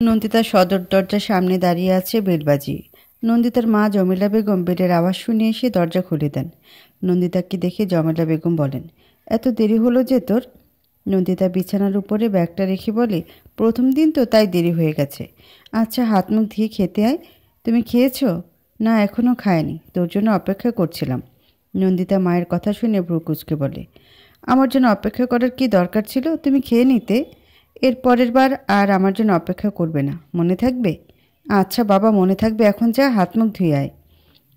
নন্দিতা সদর দরজার সামনে দাঁড়িয়ে আছে বেল বাজিয়ে। নন্দিতার মা জমিলা বেগম বেলের আওয়াজ শুনে এসে দরজা খুলে দেন। নন্দিতাকে দেখে জমিলা বেগম বলেন, এত দেরি হলো যে তোর? নন্দিতা বিছানার উপরে ব্যাগটা রেখে বলে, প্রথম দিন তো তাই দেরি হয়ে গেছে। আচ্ছা, হাত মুখ ধুয়ে খেতে আয়। তুমি খেয়েছো? না, এখনও খায়নি, তোর জন্য অপেক্ষা করছিলাম। নন্দিতা মায়ের কথা শুনে ভ্রু কুঁচকে বলে, আমার জন্য অপেক্ষা করার কি দরকার ছিল? তুমি খেয়ে নিতে। এর পরের বার আর আমার জন্য অপেক্ষা করবে না, মনে থাকবে? আচ্ছা বাবা, মনে থাকবে। এখন যা, হাত মুখ ধুয়ে আয়।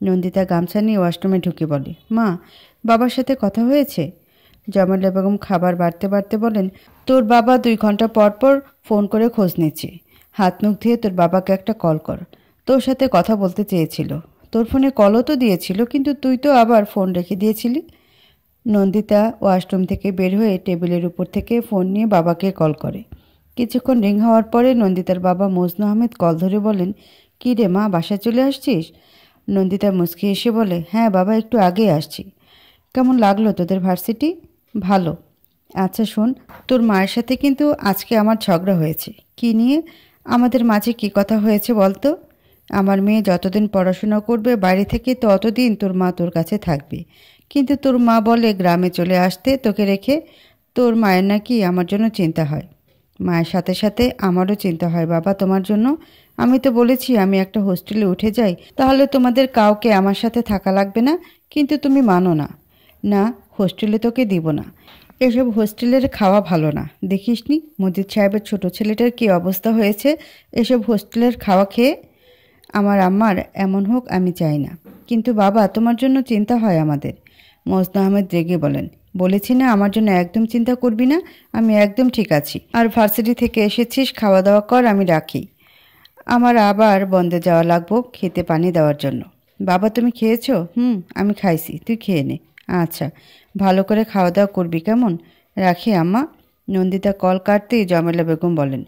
নন্দিতা গামছা নিয়ে ওয়াশরুমে ঢুকে বলে, মা, বাবার সাথে কথা হয়েছে? জমেলা বেগম খাবার বাড়তে বাড়তে বলেন, তোর বাবা 2 ঘন্টা পর পর ফোন করে খোঁজ নিচ্ছে। হাত মুখ ধুয়ে তোর বাবাকে একটা কল কর। তোর সাথে কথা বলতে চেয়েছিল। তোর ফোনে কলও তো দিয়েছিল, কিন্তু তুই তো আবার ফোন রেখে দিয়েছিলি। নন্দিতা ওয়াশরুম থেকে বের হয়ে টেবিলের উপর থেকে ফোন নিয়ে বাবাকে কল করে। কিছুক্ষণ রিং হওয়ার পরে নন্দিতার বাবা মজনু আহমেদ কল ধরে বলেন, কী রে মা, বাসায় চলে আসছিস? নন্দিতা মুচকি এসে বলে, হ্যাঁ বাবা, একটু আগে আসছি। কেমন লাগলো তোদের ভার্সিটি? ভালো। আচ্ছা শোন, তোর মায়ের সাথে কিন্তু আজকে আমার ঝগড়া হয়েছে। কি নিয়ে? আমাদের মাঝে কি কথা হয়েছে বলতো? আমার মেয়ে যতদিন পড়াশোনা করবে বাইরে থেকে, ততদিন তোর মা তোর কাছে থাকবে। কিন্তু তোর মা বলে গ্রামে চলে আসতে তোকে রেখে। তোর মায়ের নাকি আমার জন্য চিন্তা হয়। মায়ের সাথে সাথে আমারও চিন্তা হয় বাবা তোমার জন্য। আমি তো বলেছি আমি একটা হোস্টেলে উঠে যাই, তাহলে তোমাদের কাউকে আমার সাথে থাকা লাগবে না, কিন্তু তুমি মানো না। না, হোস্টেলে তোকে দিব না। এসব হোস্টেলের খাওয়া ভালো না, দেখিসনি মজিদ সাহেবের ছোট ছেলেটার কি অবস্থা হয়েছে এসব হোস্টেলের খাওয়া খেয়ে। আমার আম্মার এমন হোক আমি চাই না, কিন্তু বাবা তোমার জন্য চিন্তা হয় আমাদের। মজনু আহমেদ রেগে বলেন, বলেছি না আমার জন্য একদম চিন্তা করবি না, আমি একদম ঠিক আছি। আর ভার্সিটি থেকে এসেছিস, খাওয়া দাওয়া কর, আমি রাখি। আমার আবার বন্ধে যাওয়া লাগবো খেতে পানি দেওয়ার জন্য। বাবা তুমি খেয়েছো? আমি খাইছি, তুই খেয়ে নে। আচ্ছা, ভালো করে খাওয়া দাওয়া করবি কেমন? রাখি আম্মা। নন্দিতা কল কাটতেই জমেলা বেগম বলেন,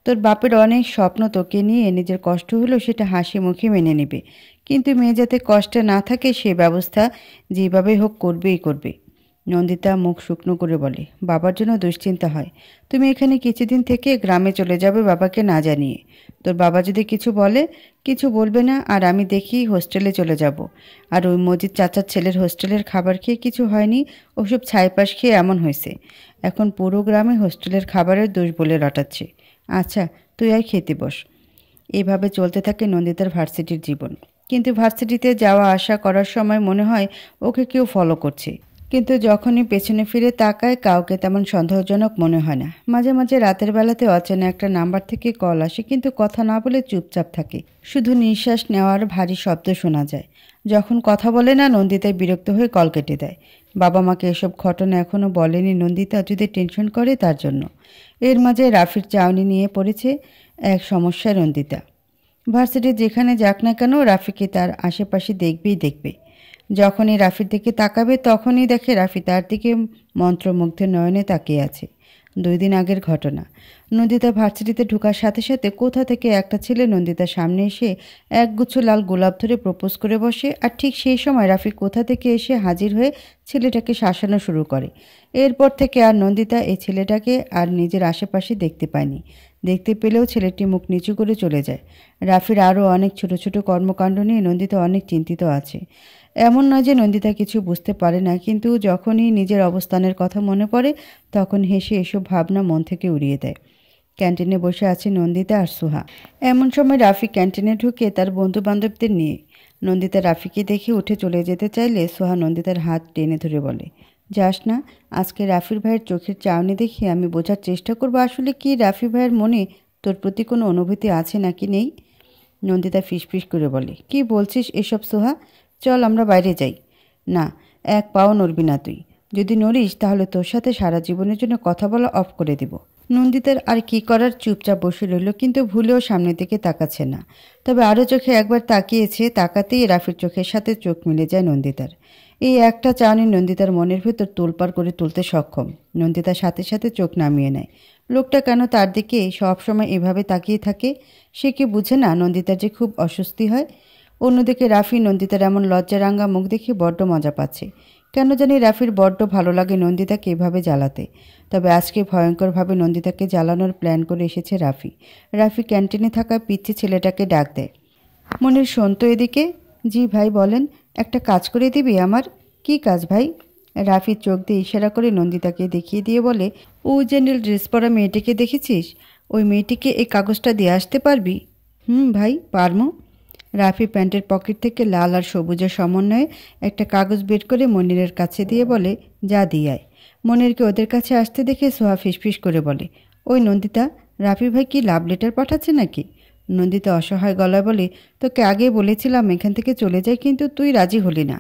তোর বাপের অনেক স্বপ্ন, তোকে নিয়ে নিজের কষ্ট হলো সেটা হাসি মুখে মেনে নেবে, কিন্তু মেয়ে যাতে কষ্টে না থাকে সে ব্যবস্থা যেভাবে হোক করবেই করবে। নন্দিতা মুখ শুকনো করে বলে, বাবার জন্য দুশ্চিন্তা হয়। তুমি এখানে কিছুদিন থেকে গ্রামে চলে যাবে বাবাকে না জানিয়ে। তোর বাবা যদি কিছু বলে? কিছু বলবে না, আর আমি দেখি হোস্টেলে চলে যাব। আর ওই মজিদ চাচার ছেলের হোস্টেলের খাবার খেয়ে কিছু হয়নি, ওসব ছাইপাশ খেয়ে এমন হয়েছে। এখন পুরো গ্রামে হোস্টেলের খাবারের দোষ বলে রটাচ্ছে। আচ্ছা, তুই আর খেতে বস। এইভাবে চলতে থাকে নন্দিতার ভার্সিটির জীবন। কিন্তু ভার্সিটিতে যাওয়া আসা করার সময় মনে হয় ওকে কেউ ফলো করছে, কিন্তু যখনই পেছনে ফিরে তাকায় কাউকে তেমন সন্দেহজনক মনে হয় না। মাঝে মাঝে রাতের বেলাতে অচেনা একটা নাম্বার থেকে কল আসে, কিন্তু কথা না বলে চুপচাপ থাকে। শুধু নিঃশ্বাস নেওয়ার ভারী শব্দ শোনা যায়। যখন কথা বলে না, নন্দিতায় বিরক্ত হয়ে কল কেটে দেয়। বাবা মাকে এসব ঘটনা এখনও বলেনি নন্দিতা, যদি টেনশন করে তার জন্য। এর মাঝে রাফির চাউনি নিয়ে পড়েছে এক সমস্যায় নন্দিতা। ভার্সিটি যেখানে যাক না কেন, রাফিকে তার আশেপাশে দেখবেই দেখবে। যখনই রাফির দিকে তাকাবে তখনই দেখে রাফি তার দিকে মন্ত্রমুগ্ধ নয়নে তাকিয়ে আছে। 2 দিন আগের ঘটনা। নন্দিতা ভার্সিটিতে ঢোকার সাথে সাথে কোথা থেকে একটা ছেলে নন্দিতার সামনে এসে একগুচ্ছ লাল গোলাপ ধরে প্রপোজ করে বসে, আর ঠিক সেই সময় রাফি কোথা থেকে এসে হাজির হয়ে ছেলেটাকে শাসানো শুরু করে। এরপর থেকে আর নন্দিতা এই ছেলেটাকে আর নিজের আশেপাশে দেখতে পায়নি। দেখতে পেলেও ছেলেটি মুখ নিচু করে চলে যায়। রাফির আরও অনেক ছোট ছোট কর্মকাণ্ড নিয়ে নন্দিতা অনেক চিন্তিত আছে। এমন নয় যে নন্দিতা কিছু বুঝতে পারে না, কিন্তু যখনই নিজের অবস্থানের কথা মনে পড়ে তখন হেসে এসব ভাবনা মন থেকে উড়িয়ে দেয়। ক্যান্টিনে বসে আছে নন্দিতা আর সুহা। এমন সময় রাফি ক্যান্টিনে ঢুকে তার বন্ধু বান্ধবদের নিয়ে। নন্দিতা রাফিকে দেখে উঠে চলে যেতে চাইলে সুহা নন্দিতার হাত টেনে ধরে বলে, যাস না, আজকে রাফির ভাইয়ের চোখের চাউনি দেখে আমি বোঝার চেষ্টা করবো আসলে কি রাফি ভাইয়ের মনে তোর প্রতি কোনো অনুভূতি আছে নাকি নেই। নন্দিতা ফিসফিস করে বলে, কি বলছিস এসব সোহা? চল আমরা বাইরে যাই। না, এক পাও নড়বি না তুই। যদি নড়িস তাহলে তোর সাথে সারা জীবনের জন্য কথা বলা অফ করে দিব। নন্দিতার আর কি করার, চুপচাপ বসে রইল, কিন্তু ভুলেও সামনের দিকে তাকাচ্ছে না। তবে আরও চোখে একবার তাকিয়েছে, তাকাতেই রাফির চোখের সাথে চোখ মিলে যায় নন্দিতার। এই একটা চাউনি নন্দিতার মনের ভেতর তোলপাড় করে তুলতে সক্ষম। নন্দিতার সাথে সাথে চোখ নামিয়ে নেয়। লোকটা কেন তার দিকে সবসময় এভাবে তাকিয়ে থাকে? সে কি বুঝে না নন্দিতার যে খুব অস্বস্তি হয়? অন্যদিকে রাফি নন্দিতার এমন লজ্জারাঙ্গা মুখ দেখে বড্ড মজা পাচ্ছে। কেন জানি রাফির বড্ড ভালো লাগে নন্দিতাকে এভাবে জ্বালাতে। তবে আজকে ভয়ঙ্করভাবে নন্দিতাকে জ্বালানোর প্ল্যান করে এসেছে রাফি। রাফি ক্যান্টিনে থাকা পিচ্ছি ছেলেটাকে ডাক দেয়। মনির, শোন তো এদিকে। জি ভাই বলেন। একটা কাজ করে দিবি আমার? কি কাজ ভাই? রাফি চোখ দিয়ে ইশারা করে নন্দিতাকে দেখিয়ে দিয়ে বলে, ও যে নীল ড্রেস পরা মেয়েটিকে দেখেছিস, ওই মেয়েটিকে এই কাগজটা দিয়ে আসতে পারবি? ভাই পারমো। রাফি প্যান্টের পকেট থেকে লাল আর সবুজের সমন্বয়ে একটা কাগজ বের করে মনিরের কাছে দিয়ে বলে, যা দিয়ে আয়। মনিরকে ওদের কাছে আসতে দেখে সোহা ফিসফিস করে বলে, ওই নন্দিতা, রাফি ভাই কি লাভ লেটার পাঠাচ্ছে নাকি? নন্দিতা অসহায় গলায় বলে, তোকে আগে বলেছিলাম এখান থেকে চলে যাই, কিন্তু তুই রাজি হলি না।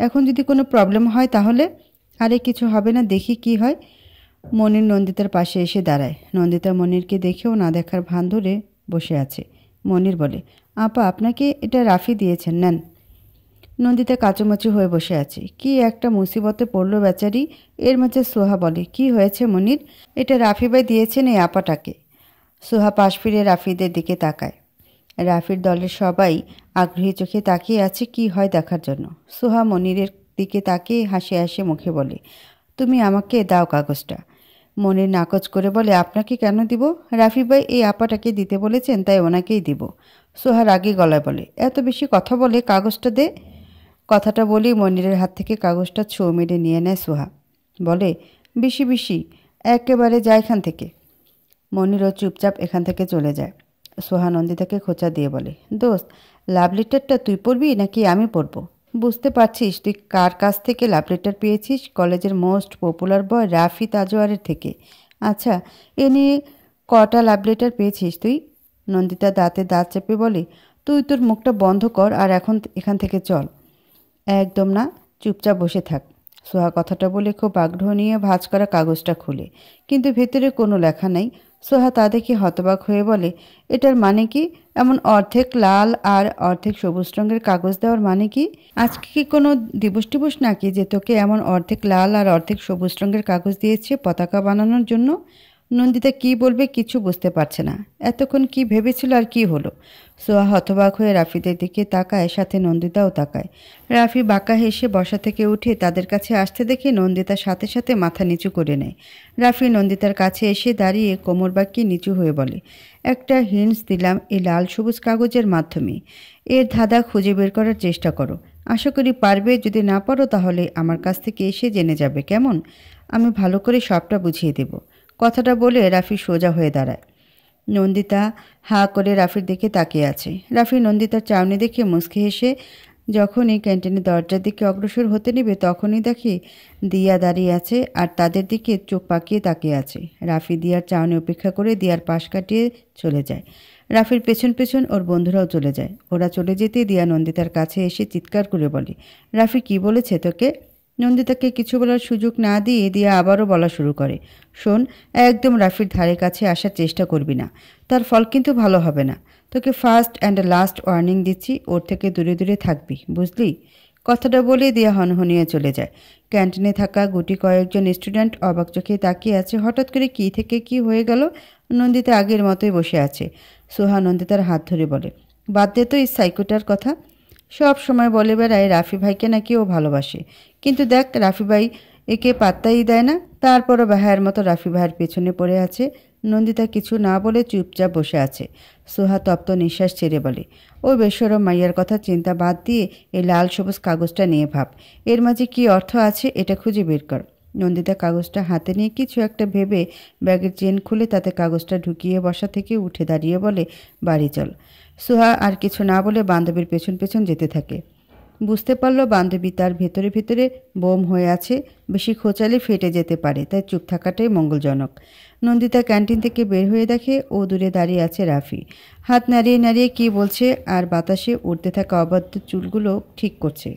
এখন যদি কোনো প্রবলেম হয় তাহলে? আরে কিছু হবে না, দেখি কি হয়। মনির নন্দিতার পাশে এসে দাঁড়ায়। নন্দিতা মনিরকে দেখেও না দেখার ভান ধরে বসে আছে। মনির বলে, আপা আপনাকে এটা রাফি দিয়েছেন, নেন। নন্দিতা কাচুমাচু হয়ে বসে আছে। কি একটা মুসিবতে পড়লো বেচারি। এর মাঝে সোহা বলে, কি হয়েছে মনির? এটা রাফি ভাই দিয়েছেন এই আপাটাকে। সোহা পাশ ফিরে রাফিদের দিকে তাকায়। রাফির দলের সবাই আগ্রহী চোখে তাকিয়ে আছে কি হয় দেখার জন্য। সোহা মনিরের দিকে তাকিয়ে হাসি হাসি মুখে বলে, তুমি আমাকে দাও কাগজটা। মনির নাকচ করে বলে, আপনাকে কেন দিব? রাফি ভাই এই আপাটাকে দিতে বলেছেন, তাই ওনাকেই দিব। সোহা রাগী গলায় বলে, এত বেশি কথা বলে কাগজটা দে। কথাটা বলেই মনিরের হাত থেকে কাগজটা ছো মেরে নিয়ে নেয় সোহা। বলে, বেশি বেশি, একেবারে যা এখান থেকে। মনিরও চুপচাপ এখান থেকে চলে যায়। সোহা নন্দিতাকে খোঁচা দিয়ে বলে, দোস্ত, লাভ লেটারটা তুই পড়বি নাকি আমি পড়ব? বুঝতে পারছিস তুই কার কাছ থেকে লাভ লেটার পেয়েছিস? কলেজের মোস্ট পপুলার বয় রাফি তাজওয়ারের থেকে। আচ্ছা, এ নিয়ে কটা লাভ লেটার পেয়েছিস তুই? নন্দিতা দাঁতে দাঁত চেপে বলে, তুই তোর মুখটা বন্ধ কর আর এখান থেকে চল। একদম না, চুপচাপ বসে থাক। সোহা কথাটা বলে খুব আগ্রহ নিয়ে ভাঁজ করা কাগজটা খুলে, কিন্তু ভেতরে কোনো লেখা নেই। সোহা তা দেখে হতবাক হয়ে বলে, এটার মানে কি? এমন অর্ধেক লাল আর অর্ধেক সবুজ রঙের কাগজ দেওয়ার মানে কি? আজকে কি কোনো দিবস টিবস নাকি যে তোকে এমন অর্ধেক লাল আর অর্ধেক সবুজ রঙের কাগজ দিয়েছে পতাকা বানানোর জন্য? নন্দিতা কি বলবে কিছু বুঝতে পারছে না। এতক্ষণ কি ভেবেছিল আর কি হলো? সোহা হতবাক হয়ে রাফিদের দিকে তাকায়, সাথে নন্দিতাও তাকায়। রাফি বাঁকা হেসে বসা থেকে উঠে তাদের কাছে আসতে দেখে নন্দিতার সাথে সাথে মাথা নিচু করে নেয়। রাফি নন্দিতার কাছে এসে দাঁড়িয়ে কোমর বাঁকিয়ে নিচু হয়ে বলে, একটা হিন্টস দিলাম এই লাল সবুজ কাগজের মাধ্যমে। এর ধাঁধা খুঁজে বের করার চেষ্টা করো। আশা করি পারবে, যদি না পারো তাহলে আমার কাছ থেকে এসে জেনে যাবে, কেমন? আমি ভালো করে সবটা বুঝিয়ে দেব। কথাটা বলে রাফি সোজা হয়ে দাঁড়ায়। নন্দিতা হাঁ করে রাফির দিকে তাকিয়ে আছে। রাফি নন্দিতার চাউনি দেখে মুচকি হেসে যখনই ক্যান্টিনের দরজার দিকে অগ্রসর হতে নেবে তখনই দেখে দিয়া দাঁড়িয়ে আছে আর তাদের দিকে চোখ পাকিয়ে তাকিয়ে আছে। রাফি দিয়ার চাউনি উপেক্ষা করে দিয়ার পাশ কাটিয়ে চলে যায়। রাফির পেছন পেছন ওর বন্ধুরাও চলে যায়। ওরা চলে যেতে দিয়া নন্দিতার কাছে এসে চিৎকার করে বলে, রাফি কি বলেছে তোকে? নন্দিতাকে কিছু বলার সুযোগ না দিয়ে দিয়া আবারও বলা শুরু করে, শোন, একদম রাফির ধারে কাছে আসার চেষ্টা করবি না, তার ফল কিন্তু ভালো হবে না। তোকে ফার্স্ট অ্যান্ড লাস্ট ওয়ার্নিং দিচ্ছি, ওর থেকে দূরে দূরে থাকবি, বুঝলি? কথাটা বলে দিয়া হনহনিয়ে চলে যায়। ক্যান্টিনে থাকা গুটি কয়েকজন স্টুডেন্ট অবাক চোখে তাকিয়ে আছে। হঠাৎ করে কী থেকে কি হয়ে গেল? নন্দিতা আগের মতোই বসে আছে। সোহা নন্দিতার হাত ধরে বলে, বাদ দে তো এই সাইকোটার কথা। সব সময় বলে বেড়ায় রাফি ভাইকে নাকি ও ভালোবাসে, কিন্তু দেখ রাফি ভাই একে পাত্তাই দেয় না। তারপরও বেহায়ের মতো রাফি ভাইয়ের পেছনে পড়ে আছে। নন্দিতা কিছু না বলে চুপচাপ বসে আছে। সোহা তপ্ত নিঃশ্বাস ছেড়ে বলে, ওই বেশরম মাইয়ার কথা চিন্তা বাদ দিয়ে এই লাল সবুজ কাগজটা নিয়ে ভাব, এর মাঝে কি অর্থ আছে এটা খুঁজে বের কর। নন্দিতা কাগজটা হাতে নিয়ে কিছু একটা ভেবে ব্যাগের চেন খুলে তাতে কাগজটা ঢুকিয়ে বসা থেকে উঠে দাঁড়িয়ে বলে, বাড়ি চল। সোহা আর কিছু না বলে বান্ধবীর পেছন পেছন যেতে থাকে। বুঝতে পারল বান্ধবী তার ভেতরে ভেতরে বোম হয়ে আছে, বেশি খোঁচালে ফেটে যেতে পারে, তাই চুপ থাকাটাই মঙ্গলজনক। নন্দিতা ক্যান্টিন থেকে বের হয়ে দেখে ও দূরে দাঁড়িয়ে আছে রাফি, হাত নাড়িয়ে নাড়িয়ে কী বলছে আর বাতাসে উড়তে থাকা অবাধ্য চুলগুলো ঠিক করছে।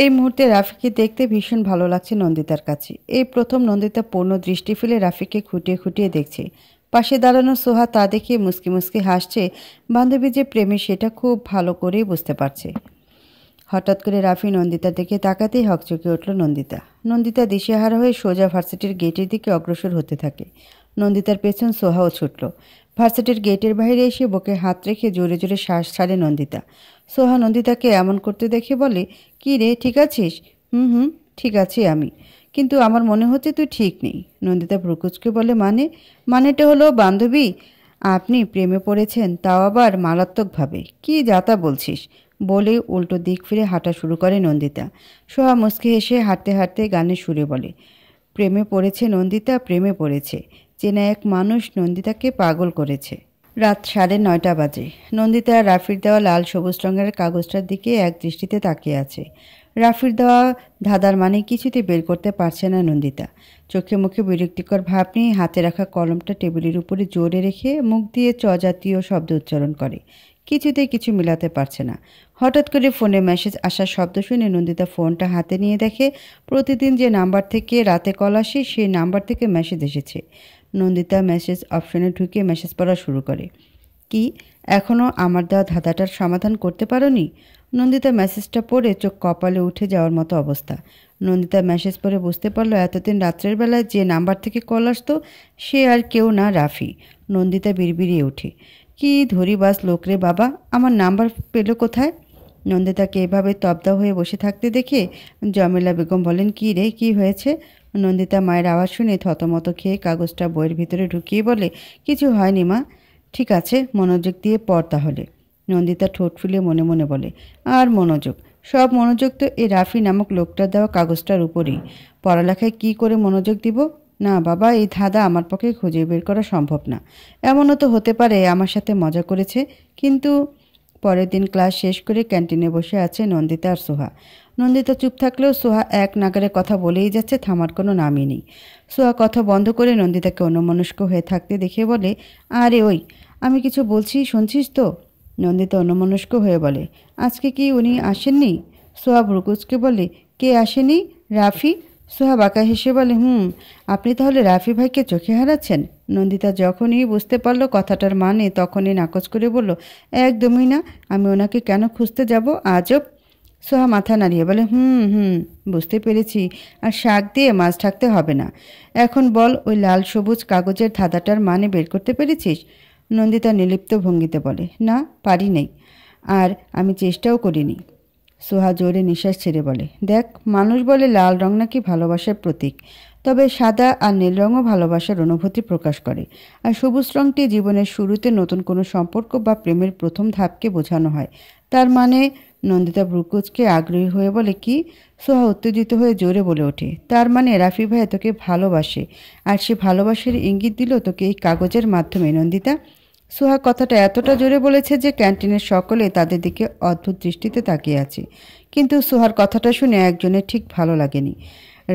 এই মুহূর্তে রাফিকে দেখতে ভীষণ ভালো লাগছে নন্দিতার কাছে। এই প্রথম নন্দিতা পূর্ণ দৃষ্টি ফেলে রাফিকে খুঁটিয়ে খুঁটিয়ে দেখছে। পাশে দাঁড়ানো সোহা তা দেখে মুসকি মুসকি হাসছে। বান্ধবী যে প্রেমী সেটা খুব ভালো করেই বুঝতে পারছে। হঠাৎ করে রাফি নন্দিতার দিকে তাকাতেই হকচকে উঠল নন্দিতা। নন্দিতা দিশেহারা হয়ে সোজা ভার্সিটির গেটের দিকে অগ্রসর হতে থাকে। নন্দিতার পেছন সোহাও ছুটল। ভার্সিটির গেটের বাইরে এসে বুকে হাত রেখে জোরে জোরে শ্বাস ছাড়ে নন্দিতা। সোহা নন্দিতাকে এমন করতে দেখে বলে, কি রে, ঠিক আছিস? হুম, ঠিক আছি আমি, কিন্তু আমার মনে হচ্ছে তুই ঠিক নেই। নন্দিতা ভ্রুকুচকে বলে, মানেটা হলো বান্ধবী, আপনি প্রেমে পড়েছেন, তাও আবার মারাত্মকভাবে। কি যাতা বলছিস? বলে উল্টো দিক ফিরে হাঁটা শুরু করে নন্দিতা। সোহা মুচকি হেসে হাঁটতে হাঁটতে গানের সুরে বলে, প্রেমে পড়েছে নন্দিতা, প্রেমে পড়েছে। চেনা এক মানুষ নন্দিতাকে পাগল করেছে। রাত 9:30 বাজে। নন্দিতা রাফির দেওয়া লাল সবুজ রঙের কাগজটার দিকে এক দৃষ্টিতে তাকিয়ে আছে। রাফির দেওয়া ধাঁধার মানে কিছুতে বের করতে পারছে না নন্দিতা। চোখে মুখে বিরক্তিকর ভাব নিয়ে হাতে রাখা কলমটা টেবিলের উপরে জোরে রেখে মুখ দিয়ে চ জাতীয় শব্দ উচ্চারণ করে। কিছুতেই কিছু মিলাতে পারছে না। হঠাৎ করে ফোনে মেসেজ আসার শব্দ শুনে নন্দিতা ফোনটা হাতে নিয়ে দেখে প্রতিদিন যে নাম্বার থেকে রাতে কল আসে সেই নাম্বার থেকে মেসেজ এসেছে। নন্দিতা মেসেজ অপশনে ঢুকে মেসেজ পড়া শুরু করে। কি, এখনও আমার দেওয়া ধাঁধাটার সমাধান করতে পারোনি? নন্দিতা মেসেজটা পড়ে চোখ কপালে উঠে যাওয়ার মতো অবস্থা। নন্দিতা মেসেজ পড়ে বুঝতে পারলো এতদিন রাত্রের বেলায় যে নাম্বার থেকে কল আসতো সে আর কেউ না, রাফি। নন্দিতা বিড়বিড়িয়ে ওঠে, কি ধরিবাজ লোক রে বাবা, আমার নাম্বার পেল কোথায়? নন্দিতাকে এভাবে তব্দা হয়ে বসে থাকতে দেখে জমেলা বেগম বলেন, কি রে, কি হয়েছে? নন্দিতা মায়ের আওয়াজ শুনে থতমত খেয়ে কাগজটা বইয়ের ভিতরে ঢুকিয়ে বলে, কিছু হয়নি মা। ঠিক আছে, মনোযোগ দিয়ে পড় তাহলে। নন্দিতা ঠোঁট ফুলে মনে মনে বলে, আর মনোযোগ? সব মনোযোগ তো এই রাফি নামক লোকটার দেওয়া কাগজটার উপরেই। পড়ালেখায় কি করে মনোযোগ দিব? না বাবা, এই ধাঁধা আমার পক্ষে খুঁজে বের করা সম্ভব না। এমনও তো হতে পারে আমার সাথে মজা করেছে। কিন্তু পরের দিন ক্লাস শেষ করে ক্যান্টিনে বসে আছে নন্দিতা আর সোহা। নন্দিতা চুপ থাকলেও সোহা এক নাগারে কথা বলেই যাচ্ছে, থামার কোনো নামই নেই। সোহা কথা বন্ধ করে নন্দিতাকে অন্যমনস্ক হয়ে থাকতে দেখে বলে, আরে ওই, আমি কিছু বলছি, শুনছিস তো? নন্দিতা অন্যমনস্ক হয়ে বলে, আজকে কি উনি আসেননি? সোহা ভ্রুকুচকে বলে, কে আসেনি? রাফি। সোহা বাঁকা হেসে বলে, আপনি তাহলে রাফি ভাইকে চোখে হারাচ্ছেন? নন্দিতা যখনই বুঝতে পারলো কথাটার মানে তখনই নাকচ করে বলল, একদমই না, আমি ওনাকে কেন খুঁজতে যাব আজব? সোহা মাথা নাড়িয়ে বলে, বুঝতে পেরেছি, আর শাক দিয়ে মাছ ঢাকতে হবে না। এখন বল, ওই লাল সবুজ কাগজের ধাঁধাটার মানে বের করতে পেরেছিস? নন্দিতা নির্লিপ্ত ভঙ্গিতে বলে, না, পারি নাই, আর আমি চেষ্টাও করিনি। সোহা জোরে নিঃশ্বাস ছেড়ে বলে, দেখ, মানুষ বলে লাল রং নাকি ভালোবাসার প্রতীক, তবে সাদা আর নীল রঙও ভালোবাসার অনুভূতি প্রকাশ করে। আর সবুজ রংটি জীবনের শুরুতে নতুন কোনো সম্পর্ক বা প্রেমের প্রথম ধাপকে বোঝানো হয়। তার মানে? নন্দিতা ব্রুকুচকে আগ্রহী হয়ে বলে, কি? সোহা উত্তেজিত হয়ে জোরে বলে ওঠে, তার মানে রাফি ভাই তোকে ভালোবাসে, আর সে ভালোবাসার ইঙ্গিত দিল তোকে এই কাগজের মাধ্যমে। নন্দিতা। সোহা কথাটা এতটা জোরে বলেছে যে ক্যান্টিনের সকলে তাদের দিকে অদ্ভুত দৃষ্টিতে তাকিয়ে আছে। কিন্তু সোহার কথাটা শুনে একজনের ঠিক ভালো লাগেনি।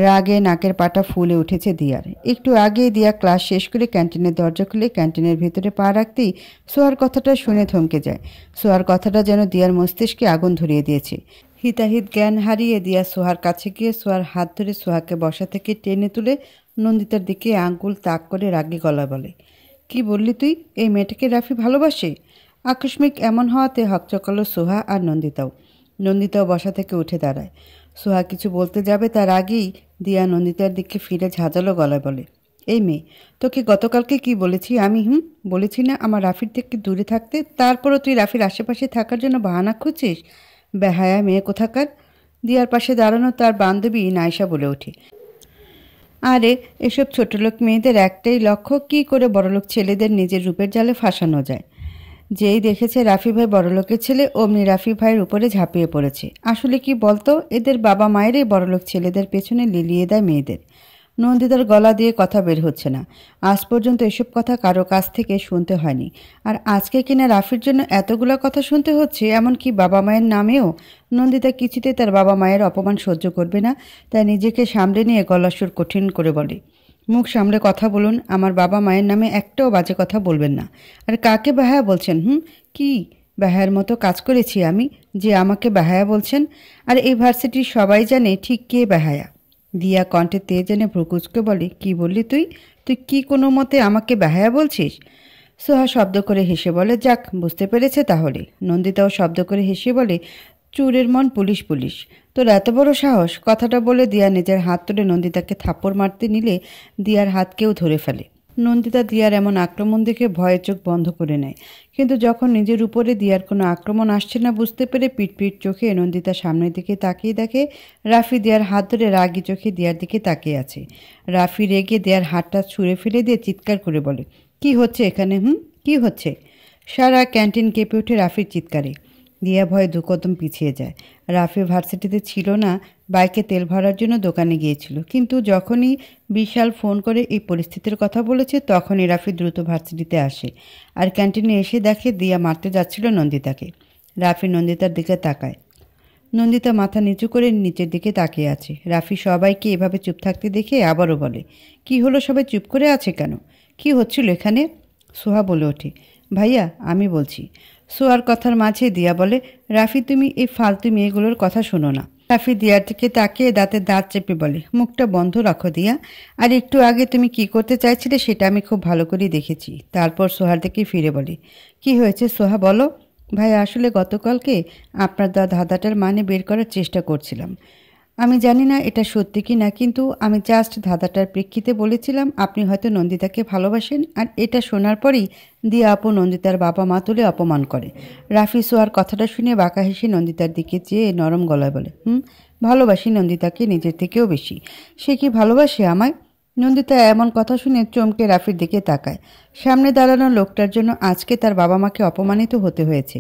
রাগে নাকের পাটা ফুলে উঠেছে দিয়ার। একটু আগে দিয়া ক্লাস শেষ করে ক্যান্টিনের দরজা খুলে ক্যান্টিনের ভিতরে পা রাখতেই সোহার কথাটা শুনে থমকে যায়। সোহার কথাটা যেন দিয়ার মস্তিষ্কে আগুন ধরিয়ে দিয়েছে। হিতাহিত জ্ঞান হারিয়ে দিয়া সোহার কাছে গিয়ে সোহার হাত ধরে সোহাকে বসা থেকে টেনে তুলে নন্দিতার দিকে আঙ্গুল তাক করে রাগী গলা বলে, কি বললি তুই? এই মেয়েটাকে রাফি ভালোবাসে? আকস্মিক এমন হওয়াতে হকচকালো সোহা আর নন্দিতাও বসা থেকে উঠে দাঁড়ায়। সোহা কিছু বলতে যাবে তার আগেই দিয়া নন্দিতার দিকে ফিরে ঝাঁঝালো গলায় বলে, এই মেয়ে, তোকে গতকালকে কি বলেছি আমি? বলেছি না আমার রাফির থেকে দূরে থাকতে? তারপরও তুই রাফির আশেপাশে থাকার জন্য বাহানা খুঁজছিস। বেহায়া মেয়ে কোথাকার। দিয়ার পাশে দাঁড়ানো তার বান্ধবী নাইশা বলে ওঠে, আরে এসব ছোটলোক মেয়েদের একটাই লক্ষ্য, কি করে বড়লোক ছেলেদের নিজের রূপের জালে ফাঁসানো যায়। যেই দেখেছে রাফি ভাই বড়লোকের ছেলে অমনি রাফি ভাইয়ের উপরে ঝাঁপিয়ে পড়েছে। আসলে কি বলতো, এদের বাবা মায়েরই বড়লোক ছেলেদের পেছনে লিলিয়ে দেয় মেয়েদের। নন্দিতার গলা দিয়ে কথা বের হচ্ছে না। আজ পর্যন্ত এসব কথা কারো কাছ থেকে শুনতে হয়নি, আর আজকে কিনা রাফির জন্য এতগুলো কথা শুনতে হচ্ছে, এমনকি বাবা মায়ের নামেও। নন্দিতা কিছুতে তার বাবা মায়ের অপমান সহ্য করবে না, তাই নিজেকে সামলে নিয়ে গলার সুর কঠিন করে বলে, মুখ সামলে কথা বলুন, আমার বাবা মায়ের নামে একটাও বাজে কথা বলবেন না। আর কাকে বেহায়া বলছেন? কি বেহায়ার মতো কাজ করেছি আমি যে আমাকে বেহায়া বলছেন? আর এই ভার্সিটির সবাই জানে ঠিক কে বেহায়া। দিয়া কণ্ঠে তেজ এনে ভ্রুকুচকে বলে, কি বললি তুই? তুই কি কোনো মতে আমাকে বেহায়া বলছিস? সোহা শব্দ করে হেসে বলে, যাক, বুঝতে পেরেছে তাহলে। নন্দিতাও শব্দ করে হেসে বলে, চুরের মন পুলিশ পুলিশ, তোর এত বড় সাহস! কথাটা বলে দিয়া নিজের হাত তুলে নন্দিতাকে থাপ্পড় মারতে নিলে দিয়ার হাত কেউ ধরে ফেলে। নন্দিতা দিয়ার এমন আক্রমণ দেখে ভয়ে চোখ বন্ধ করে নেয়, কিন্তু যখন নিজের উপরে দিয়ার কোনো আক্রমণ আসছে না বুঝতে পেরে পিটপিট চোখে নন্দিতা সামনের দিকে তাকিয়ে দেখে রাফি দিয়ার হাত ধরে রাগি চোখে দিয়ার দিকে তাকিয়ে আছে। রাফি রেগে দিয়ার হাতটা ছুঁড়ে ফেলে দিয়ে চিৎকার করে বলে, কি হচ্ছে এখানে? কি হচ্ছে? সারা ক্যান্টিন কেঁপে ওঠে রাফির চিৎকারে। দিয়া ভয়ে দু কদম পিছিয়ে যায়। রাফি ভার্সিটিতে ছিল না, বাইকে তেল ভরার জন্য দোকানে গিয়েছিল, কিন্তু যখনই বিশাল ফোন করে এই পরিস্থিতির কথা বলেছে তখনই রাফি দ্রুত ভার্সিটিতে আসে আর ক্যান্টিনে এসে দেখে দিয়া মারতে যাচ্ছিল নন্দিতাকে। রাফি নন্দিতার দিকে তাকায়। নন্দিতা মাথা নিচু করে নিচের দিকে তাকিয়ে আছে। রাফি সবাইকে এভাবে চুপ থাকতে দেখে আবারও বলে, কি হলো, সবাই চুপ করে আছে কেন? কি হচ্ছিল এখানে? সোহা বলে ওঠে, ভাইয়া আমি বলছি। সোহার কথার মাঝে দিয়া বলে, রাফি তুমি এই ফালতু মেয়েগুলোর কথা শোনো না। রাফি দিয়ার থেকে তাকিয়ে দাঁতে দাঁত চেপে বলে, মুখটা বন্ধ রাখো দিয়া, আর একটু আগে তুমি কি করতে চাইছিলে সেটা আমি খুব ভালো করেই দেখেছি। তারপর সোহার দিকে ফিরে বলে, কি হয়েছে সোহা বলো? ভাই আসলে গতকালকে আপনার ধাঁধাটার মানে বের করার চেষ্টা করছিলাম। আমি জানি না এটা সত্যি কি না, কিন্তু আমি জাস্ট ধাঁধাটার প্রেক্ষিতে বলেছিলাম আপনি হয়তো নন্দিতাকে ভালোবাসেন, আর এটা শোনার পরই দিয়া আপু নন্দিতার বাবা মা তুলে অপমান করে। রাফি সোহার কথাটা শুনে বাঁকা হেসে নন্দিতার দিকে চেয়ে নরম গলায় বলে, ভালোবাসি নন্দিতাকে নিজের থেকেও বেশি। সে কি ভালোবাসে আমায়? নন্দিতা এমন কথা শুনে চমকে রাফির দিকে তাকায়। সামনে দাঁড়ানো লোকটার জন্য আজকে তার বাবা মাকে অপমানিত হতে হয়েছে,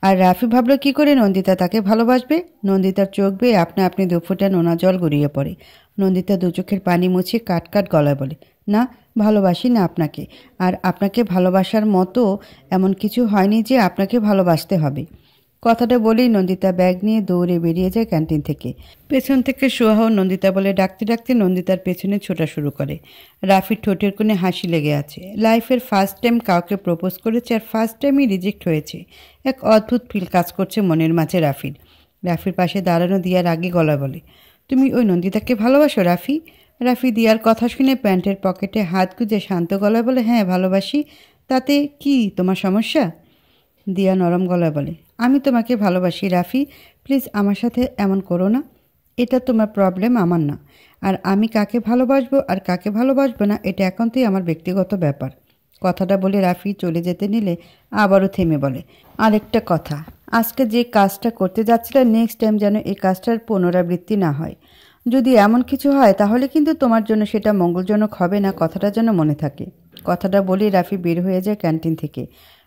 আর রাফি ভাবল কি করে নন্দিতা তাকে ভালোবাসবে। নন্দিতার চোখ বেয়ে আপনা আপনি দুফোঁটা নোনা জল গড়িয়ে পড়ে। নন্দিতা দু চোখের পানি মুছে কাট কাট গলায় বলে, না ভালোবাসি না আপনাকে, আর আপনাকে ভালোবাসার মতো এমন কিছু হয়নি যে আপনাকে ভালোবাসতে হবে। কথাটা বলেই নন্দিতা ব্যাগ নিয়ে দৌড়ে বেরিয়ে যায় ক্যান্টিন থেকে। পেছন থেকে সোহা ও নন্দিতা বলে ডাকতে ডাকতে নন্দিতার পেছনে ছোটা শুরু করে। রাফির ঠোঁটের কোণে হাসি লেগে আছে। লাইফের ফার্স্ট টাইম কাউকে প্রপোজ করেছে আর ফার্স্ট টাইমই রিজেক্ট হয়েছে। এক অদ্ভুত ফিল কাজ করছে মনের মাঝে রাফির। রাফির পাশে দাঁড়ানো দিয়ার আগে গলায় বলে, তুমি ওই নন্দিতাকে ভালোবাসো রাফি? রাফি দিয়ার কথা শুনে প্যান্টের পকেটে হাত গুঁজে শান্ত গলায় বলে, হ্যাঁ ভালোবাসি। তাতে কি তোমার সমস্যা? দিয়া নরম গলায় বলে, আমি তোমাকে ভালোবাসি রাফি, প্লিজ আমার সাথে এমন করো না। এটা তোমার প্রবলেম, আমার না। আর আমি কাকে ভালোবাসবো আর কাকে ভালোবাসবো না এটা একান্তই আমার ব্যক্তিগত ব্যাপার। কথাটা বলে রাফি চলে যেতে নিলে আবারও থেমে বলে, আরেকটা কথা, আজকে যে কাজটা করতে যাচ্ছিলে নেক্সট টাইম যেন এই কাজটার পুনরাবৃত্তি না হয়। যদি এমন কিছু হয় তাহলে কিন্তু তোমার জন্য সেটা মঙ্গলজনক হবে না, কথাটা যেন মনে থাকে। কথাটা বলে রাফি বের হয়ে যায় ক্যান্টিন থেকে।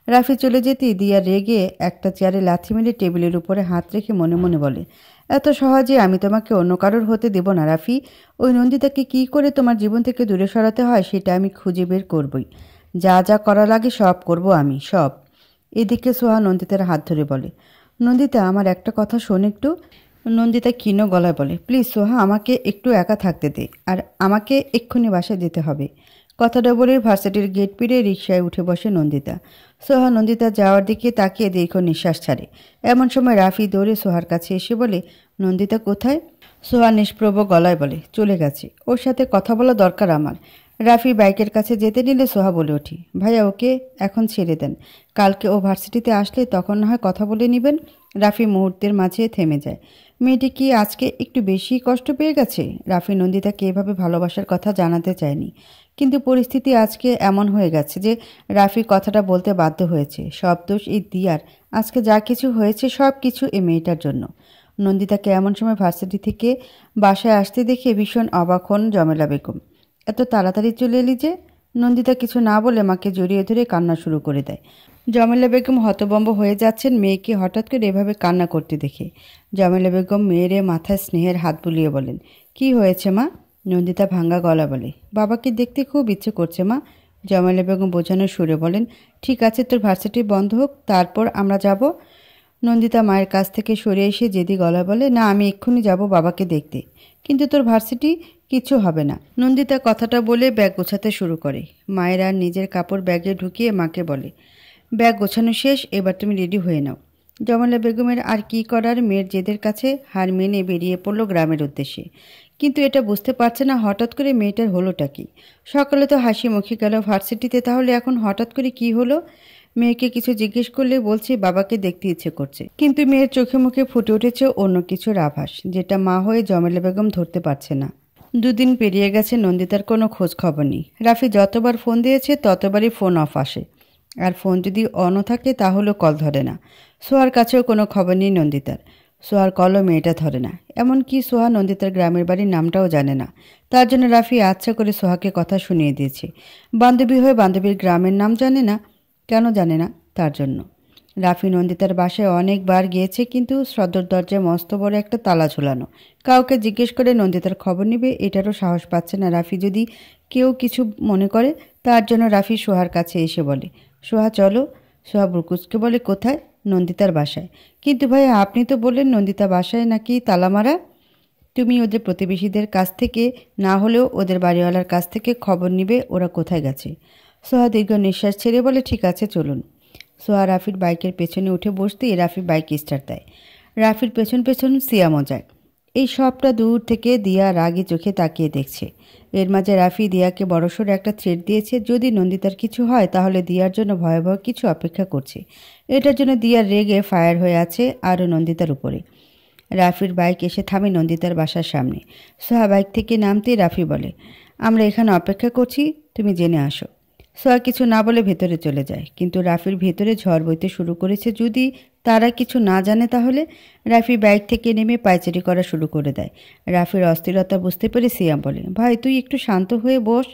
রাফি চলে যেতেই দিয়া রেগে একটা চেয়ারে লাথি মেরে টেবিলের উপরে হাত রেখে মনে মনে বলে, এত সহজে আমি তোমাকে অন্য কারোর হতে দেব না রাফি। ওই নন্দিতাকে কি করে তোমার জীবন থেকে দূরে সরাতে হয় সেটা আমি খুঁজে বের করবই। যা যা করা লাগে সব করব আমি, সব। এদিকে সোহা নন্দিতার হাত ধরে বলে, নন্দিতা আমার একটা কথা শোন একটু। নন্দিতা ক্ষীণ গলায় বলে, প্লিজ সোহা আমাকে একটু একা থাকতে দে, আর আমাকে এক্ষুনি বাসায় যেতে হবে। কথাটা বলে ভার্সিটির গেট পেরিয়ে রিকশায় উঠে বসে নন্দিতা। সোহা নন্দিতা যাওয়ার দিকে তাকিয়ে দীর্ঘ নিঃশ্বাস ছাড়ে। এমন সময় রাফি দৌড়ে সোহার কাছে এসে বলে, নন্দিতা কোথায়? সোহা নিষ্প্রভ গলায় বলে, চলে গেছে, ওর সাথে কথা বলা দরকার আমার। রাফি বাইকের কাছে যেতে নিলে সোহা বলে ওঠে, ভাইয়া ওকে এখন ছেড়ে দেন, কালকে ও ভার্সিটিতে আসলে তখন না হয় কথা বলে নেবেন। রাফি মুহূর্তের মাঝে থেমে যায়। মেয়েটি কি আজকে একটু বেশি কষ্ট পেয়ে গেছে? রাফি নন্দিতাকে এভাবে ভালোবাসার কথা জানাতে চায়নি, কিন্তু পরিস্থিতি আজকে এমন হয়ে গেছে যে রাফি কথাটা বলতে বাধ্য হয়েছে। সব দোষ এই দিয়ার। আজকে যা কিছু হয়েছে সব কিছু এই মেয়েটার জন্য। নন্দিতাকে এমন সময় ভার্সিটি থেকে বাসায় আসতে দেখে ভীষণ অবাক হন জমেলা বেগম। এত তাড়াতাড়ি চলে এলি যে? নন্দিতা কিছু না বলে মাকে জড়িয়ে ধরে কান্না শুরু করে দেয়। জমেলা বেগম হতভম্ব হয়ে যাচ্ছেন মেয়েকে হঠাৎ করে এভাবে কান্না করতে দেখে। জমেলা বেগম মেয়েরে মাথায় স্নেহের হাত বুলিয়ে বলেন, কি হয়েছে মা? নন্দিতা ভাঙ্গা গলা বলে, বাবাকে দেখতে খুব ইচ্ছে করছে মা। জমেলা বেগম বোঝানোর সুরে বলেন, ঠিক আছে তোর ভার্সিটি বন্ধ হোক, তারপর আমরা যাব। নন্দিতা মায়ের কাছ থেকে সরে এসে জেদি গলা বলে, না আমি এক্ষুনি যাব বাবাকে দেখতে। কিন্তু তোর ভার্সিটি কিছু হবে না। নন্দিতা কথাটা বলে ব্যাগ গোছাতে শুরু করে। মায়ের আর নিজের কাপড় ব্যাগে ঢুকিয়ে মাকে বলে, ব্যাগ গোছানো শেষ, এবার তুমি রেডি হয়ে নাও। জমেলা বেগমের আর কি করার, মেয়ের জেদের কাছে হার মেনে বেরিয়ে পড়ল গ্রামের উদ্দেশ্যে। কিন্তু এটা বুঝতে পারছে না হঠাৎ করে মেয়েটার হলোটা কি। সকালে তো হাসি মুখে গেল ভার্সিটিতে, তাহলে এখন হঠাৎ করে কি হলো? মেয়েকে কিছু জিজ্ঞেস করলে বলছে বাবাকে দেখতে ইচ্ছে করছে, কিন্তু মেয়ের চোখে মুখে ফুটে উঠেছে অন্য কিছুর আভাস, যেটা মা হয়ে জমেলা বেগম ধরতে পারছে না। দুদিন পেরিয়ে গেছে, নন্দিতার কোনো খোঁজ খবর নেই। রাফি যতবার ফোন দিয়েছে ততবারই ফোন অফ আসে, আর ফোন যদি অনও থাকে তাহলেও কল ধরে না। সোহার কাছেও কোনো খবর নেই নন্দিতার। সোহার কলও মেয়েটা ধরে না, এমনকি সোহা নন্দিতার গ্রামের বাড়ির নামটাও জানে না। তার জন্য রাফি আচ্ছা করে সোহাকে কথা শুনিয়ে দিয়েছে। বান্ধবী হয়ে বান্ধবীর গ্রামের নাম জানে না, কেন জানে না তার জন্য। রাফি নন্দিতার বাসায় অনেকবার গিয়েছে, কিন্তু সদর দরজায় মস্ত বড় একটা তালা ঝুলানো। কাউকে জিজ্ঞেস করে নন্দিতার খবর নেবে এটারও সাহস পাচ্ছে না রাফি। যদি কেউ কিছু মনে করে, তার জন্য রাফি সোহার কাছে এসে বলে, সোহা চলো। সোহা বুরকুচকে বলে, কোথায়? নন্দিতার বাসায়। কিন্তু ভাই আপনি তো বললেন নন্দিতা বাসায় নাকি তালা মারা। তুমি ওদের প্রতিবেশীদের কাছ থেকে না হলেও ওদের বাড়িওয়ালার কাছ থেকে খবর নিবে ওরা কোথায় গেছে। সোহা দীর্ঘ নিঃশ্বাস ছেড়ে বলে, ঠিক আছে চলুন। সোহা রাফির বাইকের পেছনে উঠে বসতেই রাফি বাইক স্টার্ট দেয়। রাফির পেছন পেছন সিয়ামও যায়। এই সবটা দূর থেকে দিয়া রাগী চোখে তাকিয়ে দেখছে। এর মাঝে রাফি দিয়াকে বড়সড় একটা থ্রেট দিয়েছে, যদি নন্দিতার কিছু হয় তাহলে দিয়ার জন্য ভয়াবহ কিছু অপেক্ষা করছে। এটার জন্য দিয়ার রেগে ফায়ার হয়ে আছে আরও নন্দিতার উপরে। রাফির বাইক এসে থামে নন্দিতার বাসার সামনে। সোহা বাইক থেকে নামতেই রাফি বলে, আমরা এখানে অপেক্ষা করছি, তুমি জেনে আসো। সোহা কিছু না বলে ভেতরে চলে যায়, কিন্তু রাফির ভেতরে ঝড় বইতে শুরু করেছে। যদি তারা কিছু না জানে তাহলে? রাফি বাইক থেকে নেমে পায়চারি করা শুরু করে দেয়। রাফির অস্থিরতা বুঝতে পেরে সিয়াম বলে, ভাই তুই একটু শান্ত হয়ে বস।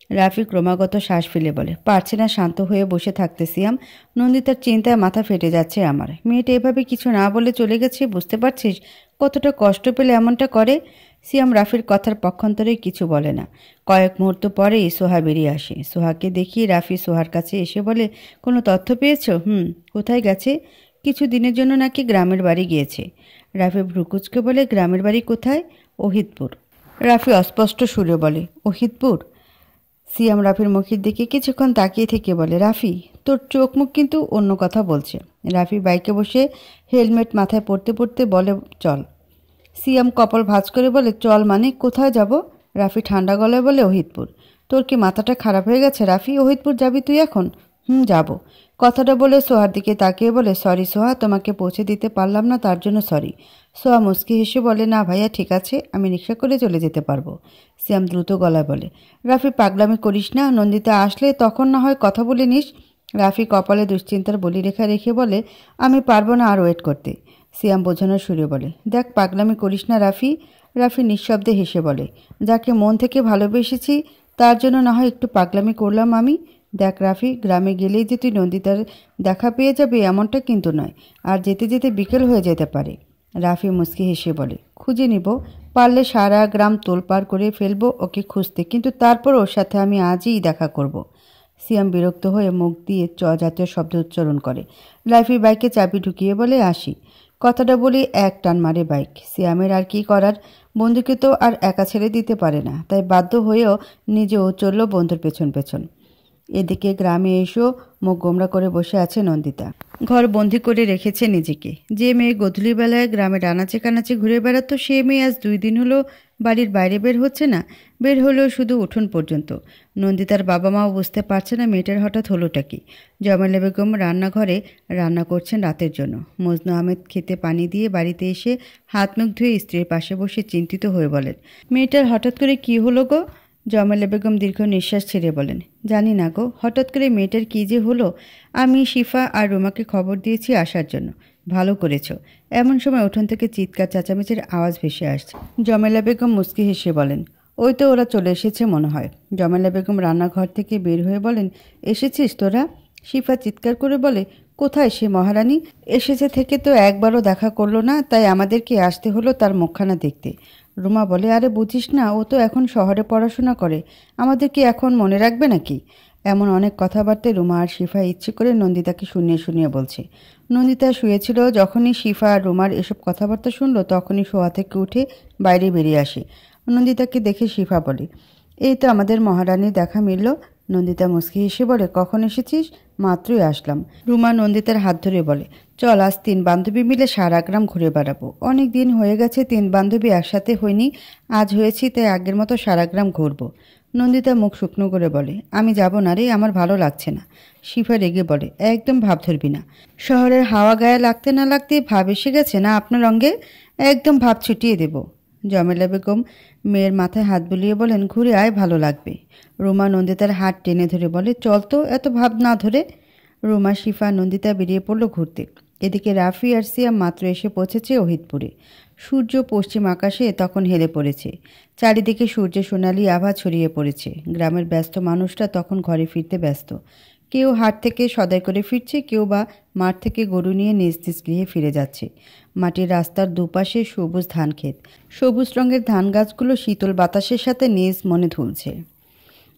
রাফি ক্রমাগত শ্বাস ফেলে বলে, পারছে না শান্ত হয়ে বসে থাকতে সিয়াম। নন্দিতার চিন্তায় মাথা ফেটে যাচ্ছে আমার। মেয়েটা এভাবে কিছু না বলে চলে গেছে, বুঝতে পারছিস কতটা কষ্ট পেলে এমনটা করে? সিয়াম রাফির কথার পক্ষান্তরে কিছু বলে না। কয়েক মুহূর্ত পরেই সোহা বেরিয়ে আসে। সোহাকে দেখিয়ে রাফি সোহার কাছে এসে বলে, কোনো তথ্য পেয়েছো? কোথায় গেছে? কিছু দিনের জন্য নাকি গ্রামের বাড়ি গিয়েছে। রাফি ভ্রুকুচকে বলে, গ্রামের বাড়ি কোথায়? ওহিদপুর। রাফি অস্পষ্ট সুরে বলে, ওহিদপুর? সিয়াম রাফির মুখের দিকে কিছুক্ষণ তাকিয়ে থেকে বলে, রাফি তোর চোখ মুখ কিন্তু অন্য কথা বলছে। রাফি বাইকে বসে হেলমেট মাথায় পড়তে পড়তে বলে, চল। সিয়াম কপাল ভাঁজ করে বলে, চল মানে কোথায় যাব? রাফি ঠান্ডা গলায় বলে, ওহিদপুর। তোর কি মাথাটা খারাপ হয়ে গেছে রাফি? ওহিদপুর যাবি তুই এখন? যাব। কথাটা বলে সোহার দিকে তাকিয়ে বলে, সরি সোহা, তোমাকে পৌঁছে দিতে পারলাম না, তার জন্য সরি। সোহা মুচকি হেসে বলে, না ভাইয়া ঠিক আছে, আমি রিক্সা করে চলে যেতে পারবো। সিয়াম দ্রুত গলায় বলে, রাফি পাগলামি করিস না, নন্দিতা আসলে তখন না হয় কথা বলে নিস। রাফি কপালে দুশ্চিন্তার বলিরেখা রেখে বলে, আমি পারবো না আর ওয়েট করতে। সিয়াম বোঝানোর সুরে বলে, দেখ পাগলামি করিস না রাফি। রাফি নিঃশব্দে হেসে বলে, যাকে মন থেকে ভালোবেসেছি তার জন্য না হয় একটু পাগলামি করলাম আমি। দেখ রাফি, গ্রামে গেলেই যে তুই নন্দিতার দেখা পেয়ে যাবে এমনটা কিন্তু নয়, আর যেতে যেতে বিকেল হয়ে যেতে পারে। রাফি মুচকি হেসে বলে, খুঁজে নিব, পারলে সারা গ্রাম তোলপাড় করে ফেলবো ওকে খুঁজতে, কিন্তু তারপর ওর সাথে আমি আজই দেখা করব। সিয়াম বিরক্ত হয়ে মুখ দিয়ে চ জাতীয় শব্দ উচ্চারণ করে। রাফি বাইকে চাবি ঢুকিয়ে বলে, আসি। কথাটা বলে এক টান মারে বাইক। সিয়ামের আর কি করার, বন্ধুকে তো আর একা ছেড়ে দিতে পারে না, তাই বাধ্য হয়েও নিজেও চলল বন্ধুর পেছন পেছন। এদিকে গ্রামে এসেও মুখ গোমরা করে বসে আছে নন্দিতা। ঘর বন্দি করে রেখেছে নিজেকে। যে মেয়ে গধূলিবেলায় গ্রামে আনাচে কানাচে ঘুরে বেড়াতো, সে মেয়ে আজ 2 দিন হলো বাড়ির বাইরে বের হচ্ছে না, বের হলেও শুধু উঠোন পর্যন্ত। নন্দিতার বাবা মাও বুঝতে পারছে না মেয়েটার হঠাৎ হলোটা কি। জমেলা বেগম রান্নাঘরে রান্না করছেন রাতের জন্য। মজনু আহমেদ খেতে পানি দিয়ে বাড়িতে এসে হাত মুখ ধুয়ে স্ত্রীর পাশে বসে চিন্তিত হয়ে বলেন, মেয়েটার হঠাৎ করে কি হলো গো? জমেলা বেগম দীর্ঘ নিঃশ্বাস ছেড়ে বলেন, জানি না গো, হঠাৎ করে মেয়েটার কী যে হলো। আমি শিফা আর রুমাকে খবর দিয়েছি আসার জন্য। ভালো করেছ। এমন সময় উঠোন থেকে চিৎকার চেঁচামেচির আওয়াজ ভেসে আসছে। জমেলা বেগম মুচকি হেসে বলেন, ওই তো ওরা চলে এসেছে মনে হয়। জমেলা বেগম রান্নাঘর থেকে বের হয়ে বলেন, এসেছিস তোরা? শিফা চিৎকার করে বলে, কোথায় সে মহারানী? এসেছে থেকে তো একবারও দেখা করলো না, তাই আমাদেরকে আসতে হলো তার মুখখানা দেখতে। রুমা বলে, আরে বুঝিস না, ও তো এখন শহরে পড়াশোনা করে, আমাদের কি এখন মনে রাখবে নাকি? এমন অনেক কথাবার্তায় রুমা আর শিফা ইচ্ছে করে নন্দিতাকে শুনিয়ে শুনিয়ে বলছে। নন্দিতা শুয়েছিল, যখনই শিফা আর রুমার এসব কথাবার্তা শুনলো তখনই শোয়া থেকে উঠে বাইরে বেরিয়ে আসে। নন্দিতাকে দেখে শিফা বলে, এই তো আমাদের মহারানীর দেখা মিলল। নন্দিতা মুচকি হেসে বলে, কখন এসেছিস? মাত্রই আসলাম। রুমা নন্দিতার হাত ধরে বলে, চল আজ 3 বান্ধবী মিলে সারা গ্রাম ঘুরে বেড়াবো। অনেক দিন হয়ে গেছে 3 বান্ধবী একসাথে হয়নি, আজ হয়েছি, তাই আগের মতো সারা গ্রাম ঘুরবো। নন্দিতা মুখ শুকনো করে বলে, আমি যাব না রে, আমার ভালো লাগছে না। শিফা রেগে বলে, একদম ভাব ধরবি না। শহরের হাওয়া গায়ে লাগতে না লাগতে ভাব এসে গেছে না আপনার অঙ্গে, একদম ভাব ছুটিয়ে দেব। জমেলা বেগম মেয়ের মাথায় হাত বুলিয়ে বলেন, ঘুরে আয়, ভালো লাগবে। রুমা নন্দিতার হাত টেনে ধরে বলে, চল তো, এত ভাব না ধরে। রুমা, শিফা, নন্দিতা বেরিয়ে পড়ল ঘুরতে। এদিকে রাফি আর সিয়াম মাত্র এসে পৌঁছেছে অহিদপুরে। সূর্য পশ্চিম আকাশে তখন হেলে পড়েছে। চারিদিকে সূর্যের সোনালি আভা ছড়িয়ে পড়েছে। গ্রামের ব্যস্ত মানুষরা তখন ঘরে ফিরতে ব্যস্ত। কেউ হাট থেকে সদাই করে ফিরছে, কেউ বা মাঠ থেকে গরু নিয়ে নিজ নিজ গৃহে ফিরে যাচ্ছে। মাটির রাস্তার দুপাশে সবুজ ধান ক্ষেত। সবুজ রঙের ধান গাছগুলো শীতল বাতাসের সাথে নিজ মনে ধুলছে।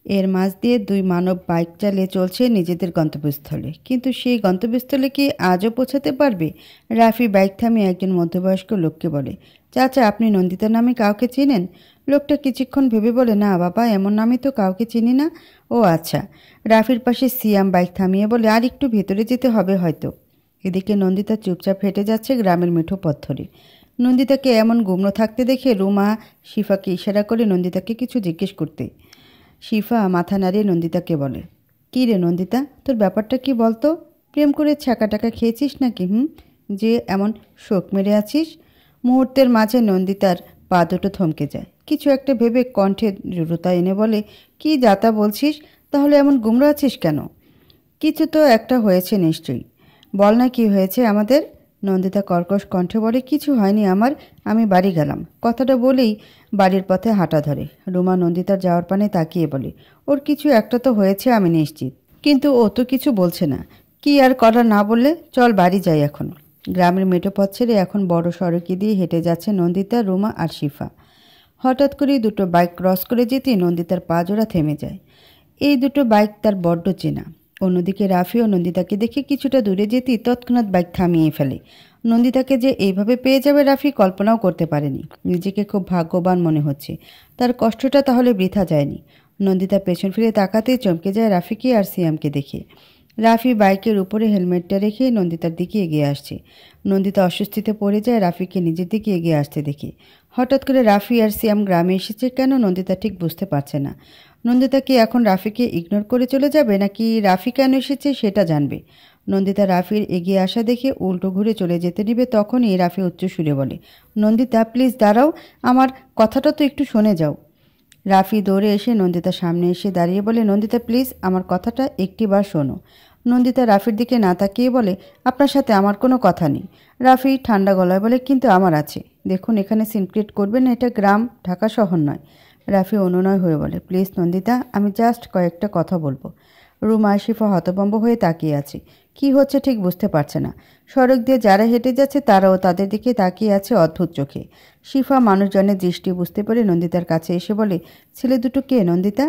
এর মাঝ দিয়ে দুই মানব বাইক চালিয়ে চলছে নিজেদের গন্তব্যস্থলে। কিন্তু সেই গন্তব্যস্থলে কি আজও পৌঁছাতে পারবে? রাফি বাইক থামিয়ে একজন মধ্যবয়স্ক লোককে বলে, চাচা, আপনি নন্দিতা নামে কাউকে চেনেন? লোকটা কিছুক্ষণ ভেবে বলে, না বাবা, এমন নামে তো কাউকে চিনি না। ও আচ্ছা। রাফির পাশে সিয়াম বাইক থামিয়ে বলে, আর একটু ভেতরে যেতে হবে হয়তো। এদিকে নন্দিতা চুপচাপ হেঁটে যাচ্ছে গ্রামের মিঠো পথ ধরে। নন্দিতাকে এমন গুমড়ো থাকতে দেখে রুমা শিফাকে ইশারা করে নন্দিতাকে কিছু জিজ্ঞেস করতে। শিফা মাথা নাড়িয়ে নন্দিতাকে বলে, কী রে নন্দিতা, তোর ব্যাপারটা কি বলতো? প্রেম করে ছাকা টাকা খেয়েছিস নাকি? যে এমন শোক মেরে আছিস? মুহূর্তের মাঝে নন্দিতার পা দুটো থমকে যায়। কিছু একটা ভেবে কণ্ঠে দৃঢ়তা এনে বলে, কি যাতা বলছিস? তাহলে এমন গুমরা আছিস কেন? কিছু তো একটা হয়েছে নিশ্চয়ই। বল না, কি হয়েছে আমাদের? নন্দিতা কর্কশ কণ্ঠে বলে, কিছু হয়নি আমার, আমি বাড়ি গেলাম। কথাটা বলেই বাড়ির পথে হাঁটা ধরে। রুমা নন্দিতার যাওয়ার পানে তাকিয়ে বলে, ওর কিছু একটা তো হয়েছে, আমি নিশ্চিত। কিন্তু ও তো কিছু বলছে না। কি আর করা, না বললে? চল বাড়ি যাই এখন। গ্রামের মেঠো পথ ছেড়ে এখন বড় সড়কে দিয়ে হেঁটে যাচ্ছে নন্দিতা, রুমা আর শিফা। হঠাৎ করেই দুটো বাইক ক্রস করে যেতেই নন্দিতার পা জোড়া থেমে যায়। এই দুটো বাইক তার বড্ড চেনা। অন্যদিকে রাফি ও নন্দিতাকে দেখে কিছুটা দূরে যেতেই তৎক্ষণাৎ বাইক থামিয়ে ফেলে। নন্দিতাকে যে এইভাবে পেয়ে যাবে রাফি কল্পনাও করতে পারেনি। নিজেকে খুব ভাগ্যবান মনে হচ্ছে। তার কষ্টটা তাহলে বৃথা যায়নি। নন্দিতা পেছন ফিরে তাকাতেই চমকে যায় রাফিকে আর সিয়ামকে দেখে। রাফি বাইকের উপরে হেলমেটটা রেখে নন্দিতার দিকে এগিয়ে আসছে। নন্দিতা অস্বস্তিতে পড়ে যায় রাফিকে নিজের দিকে এগিয়ে আসতে দেখে। হঠাৎ করে রাফি আর সিয়াম গ্রামে এসেছে কেন, নন্দিতা ঠিক বুঝতে পারছে না। নন্দিতা কি এখন রাফিকে ইগনোর করে চলে যাবে, নাকি রাফি কেন এসেছে সেটা জানবে? নন্দিতা রাফির এগিয়ে আসা দেখে উল্টো ঘুরে চলে যেতে নিবে, তখনই রাফি উচ্চ সুরে বলে, নন্দিতা প্লিজ দাঁড়াও, আমার কথাটা তো একটু শুনে যাও। রাফি দৌড়ে এসে নন্দিতার সামনে এসে দাঁড়িয়ে বলে, নন্দিতা প্লিজ আমার কথাটা একটিবার শোনো। নন্দিতা রাফির দিকে না তাকিয়ে বলে, আপনার সাথে আমার কোনো কথা নেই। রাফি ঠান্ডা গলায় বলে, কিন্তু আমার আছে। দেখুন, এখানে সিনক্রেট করবেন না, এটা গ্রাম, ঢাকা শহর নয়। রাফি অনুনয় হয়ে বলে, প্লিজ নন্দিতা, আমি জাস্ট কয়েকটা কথা বলবো। রুমা শিফা হতভম্ব হয়ে তাকিয়ে আছে। কি হচ্ছে ঠিক বুঝতে পারছে না। সড়ক দিয়ে যারা হেঁটে যাচ্ছে তারাও তাদের দিকে তাকিয়ে আছে অদ্ভুত চোখে। শিফা মানুষজনের দৃষ্টি বুঝতে পেরে নন্দিতার কাছে এসে বলে, ছেলে দুটো কে নন্দিতা?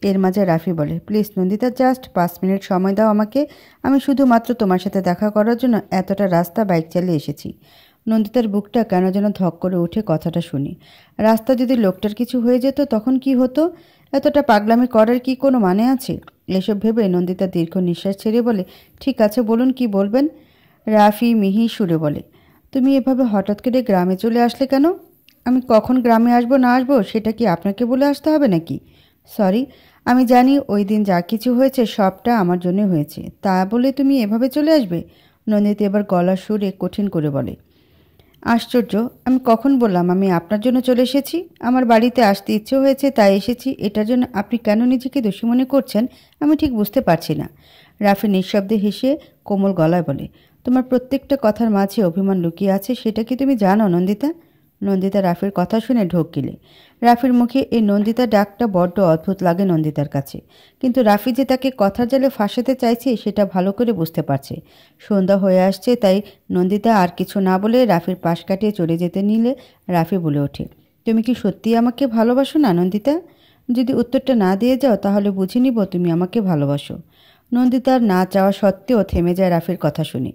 এর মাঝে রাফি বলে, প্লিজ নন্দিতা, জাস্ট 5 মিনিট সময় দাও আমাকে। আমি শুধুমাত্র তোমার সাথে দেখা করার জন্য এতটা রাস্তা বাইক চালিয়ে এসেছি। নন্দিতার বুকটা কেন যেন ধক করে উঠে কথাটা শুনি। রাস্তা যদি লোকটার কিছু হয়ে যেত তখন কি হতো? এতটা পাগলামি করার কি কোনো মানে আছে? এসব ভেবে নন্দিতা দীর্ঘ নিঃশ্বাস ছেড়ে বলে, ঠিক আছে, বলুন কি বলবেন। রাফি মিহি সুরে বলে, তুমি এভাবে হঠাৎ করে গ্রামে চলে আসলে কেন? আমি কখন গ্রামে আসবো না আসবো সেটা কি আপনাকে বলে আসতে হবে নাকি? সরি, আমি জানি ওই দিন যা কিছু হয়েছে সবটা আমার জন্য হয়েছে, তা বলে তুমি এভাবে চলে আসবে? নন্দিতা এবার গলার সুরে কঠিন করে বলে, আশ্চর্য, আমি কখন বললাম আমি আপনার জন্য চলে এসেছি? আমার বাড়িতে আসতে ইচ্ছে হয়েছে তাই এসেছি। এটার জন্য আপনি কেন নিজেকে দোষী মনে করছেন আমি ঠিক বুঝতে পারছি না। রাফি নিঃশব্দে হেসে কোমল গলায় বলে, তোমার প্রত্যেকটা কথার মাঝে অভিমান লুকিয়ে আছে, সেটা কি তুমি জানো নন্দিতা? নন্দিতা রাফির কথা শুনে ঢোক গিলে। রাফির মুখে এই নন্দিতা ডাকটা বড্ড অদ্ভুত লাগে নন্দিতার কাছে। কিন্তু রাফি যে তাকে কথার জালে ফাঁসাতে চাইছে সেটা ভালো করে বুঝতে পারছে। সন্ধ্যা হয়ে আসছে, তাই নন্দিতা আর কিছু না বলে রাফির পাশ কাটিয়ে চলে যেতে নিলে রাফি বলে ওঠে, তুমি কি সত্যিই আমাকে ভালোবাসো না নন্দিতা? যদি উত্তরটা না দিয়ে যাও তাহলে বুঝে নিব তুমি আমাকে ভালোবাসো। নন্দিতার না চাওয়া সত্ত্বেও থেমে যায় রাফির কথা শুনে।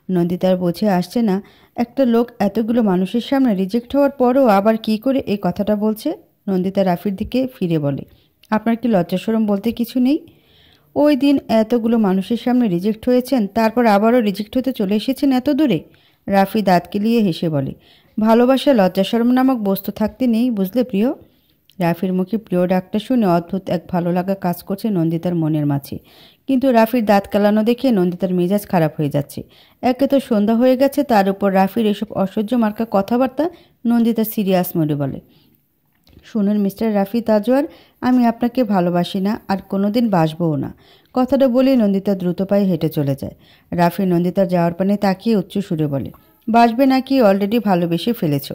নন্দিতার বোঝে আসছে না, একটা লোক এতগুলো মানুষের সামনে রিজেক্ট হওয়ার পরও আবার কি করে এই কথাটা বলছে। নন্দিতা রাফির দিকে ফিরে বলে, আপনার কি লজ্জাশরম বলতে কিছু নেই? ওই দিন এতগুলো মানুষের সামনে রিজেক্ট হয়েছেন, তারপর আবারও রিজেক্ট হতে চলে এসেছেন এত দূরে। রাফি দাঁত কেলিয়ে হেসে বলে, ভালোবাসা লজ্জাশরম নামক বস্তু থাকতে নেই, বুঝলে প্রিয়? রাফির মুখে প্রিয় ডাকটা শুনে অদ্ভুত এক ভালো লাগা কাজ করছে নন্দিতার মনের মাঝে। কিন্তু রাফির দাঁত কালানো দেখে নন্দিতার মেজাজ খারাপ হয়ে যাচ্ছে। একে তো সন্ধ্যা হয়ে গেছে, তার উপর রাফির এসব অসহ্য মার্কা কথাবার্তা। নন্দিতা সিরিয়াস মোডে বলে, শুনুন মিস্টার রাফি তাজওয়ার, আমি আপনাকে ভালোবাসি না, আর কোনোদিন বাসবও না। কথাটা বলে নন্দিতা দ্রুত পায়ে হেঁটে চলে যায়। রাফি নন্দিতার যাওয়ার পানে তাকিয়ে উচ্চ সুরে বলে, বাসবে নাকি অলরেডি ভালোবেসে ফেলেছ?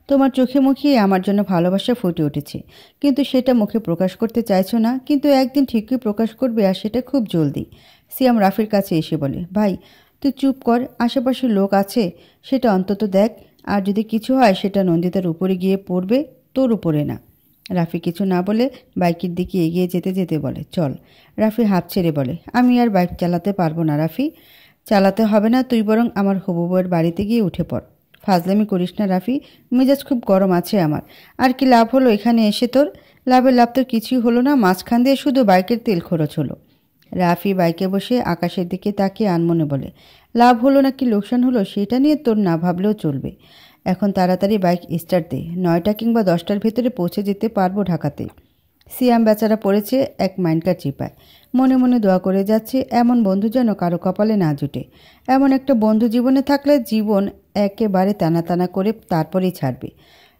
তোমার চোখে মুখে আমার জন্য ভালোবাসা ফুটে উঠেছে, কিন্তু সেটা মুখে প্রকাশ করতে চাইছো না। কিন্তু একদিন ঠিকই প্রকাশ করবে, আর সেটা খুব জলদি। সিয়াম রাফির কাছে এসে বলে, ভাই তুই চুপ কর, আশেপাশে লোক আছে, সেটা অন্তত দেখ। আর যদি কিছু হয় সেটা নন্দিতার উপরে গিয়ে পড়বে, তোর উপরে না। রাফি কিছু না বলে বাইকের দিকে এগিয়ে যেতে যেতে বলে, চল। রাফি হাঁপ ছেড়ে বলে, আমি আর বাইক চালাতে পারবো না রাফি। চালাতে হবে না, তুই বরং আমার হবু বউয়ের বাড়িতে গিয়ে উঠে পড়। ফাজলামি করিস না রাফি, মেজাজ খুব গরম আছে আমার। আর কি লাভ হলো এখানে এসে তোর? লাভের লাভ তোর কিছুই হলো না, মাঝখান দিয়ে শুধু বাইকের তেল খরচ হলো। রাফি বাইকে বসে আকাশের দিকে তাকিয়ে আনমনে বলে, লাভ হলো নাকি লোকসান হলো সেটা নিয়ে তোর না ভাবলেও চলবে। এখন তাড়াতাড়ি বাইক স্টার্ট দে, 9টা কিংবা 10টার ভেতরে পৌঁছে যেতে পারবো ঢাকাতে। সিয়াম বেচারা পড়েছে এক মাইনকার চিপায়, মনে মনে দোয়া করে যাচ্ছে এমন বন্ধু যেন কারো কপালে না জুটে। এমন একটা বন্ধু জীবনে থাকলে জীবন একেবারে টানা টানা করে তারপরেই ছাড়বে।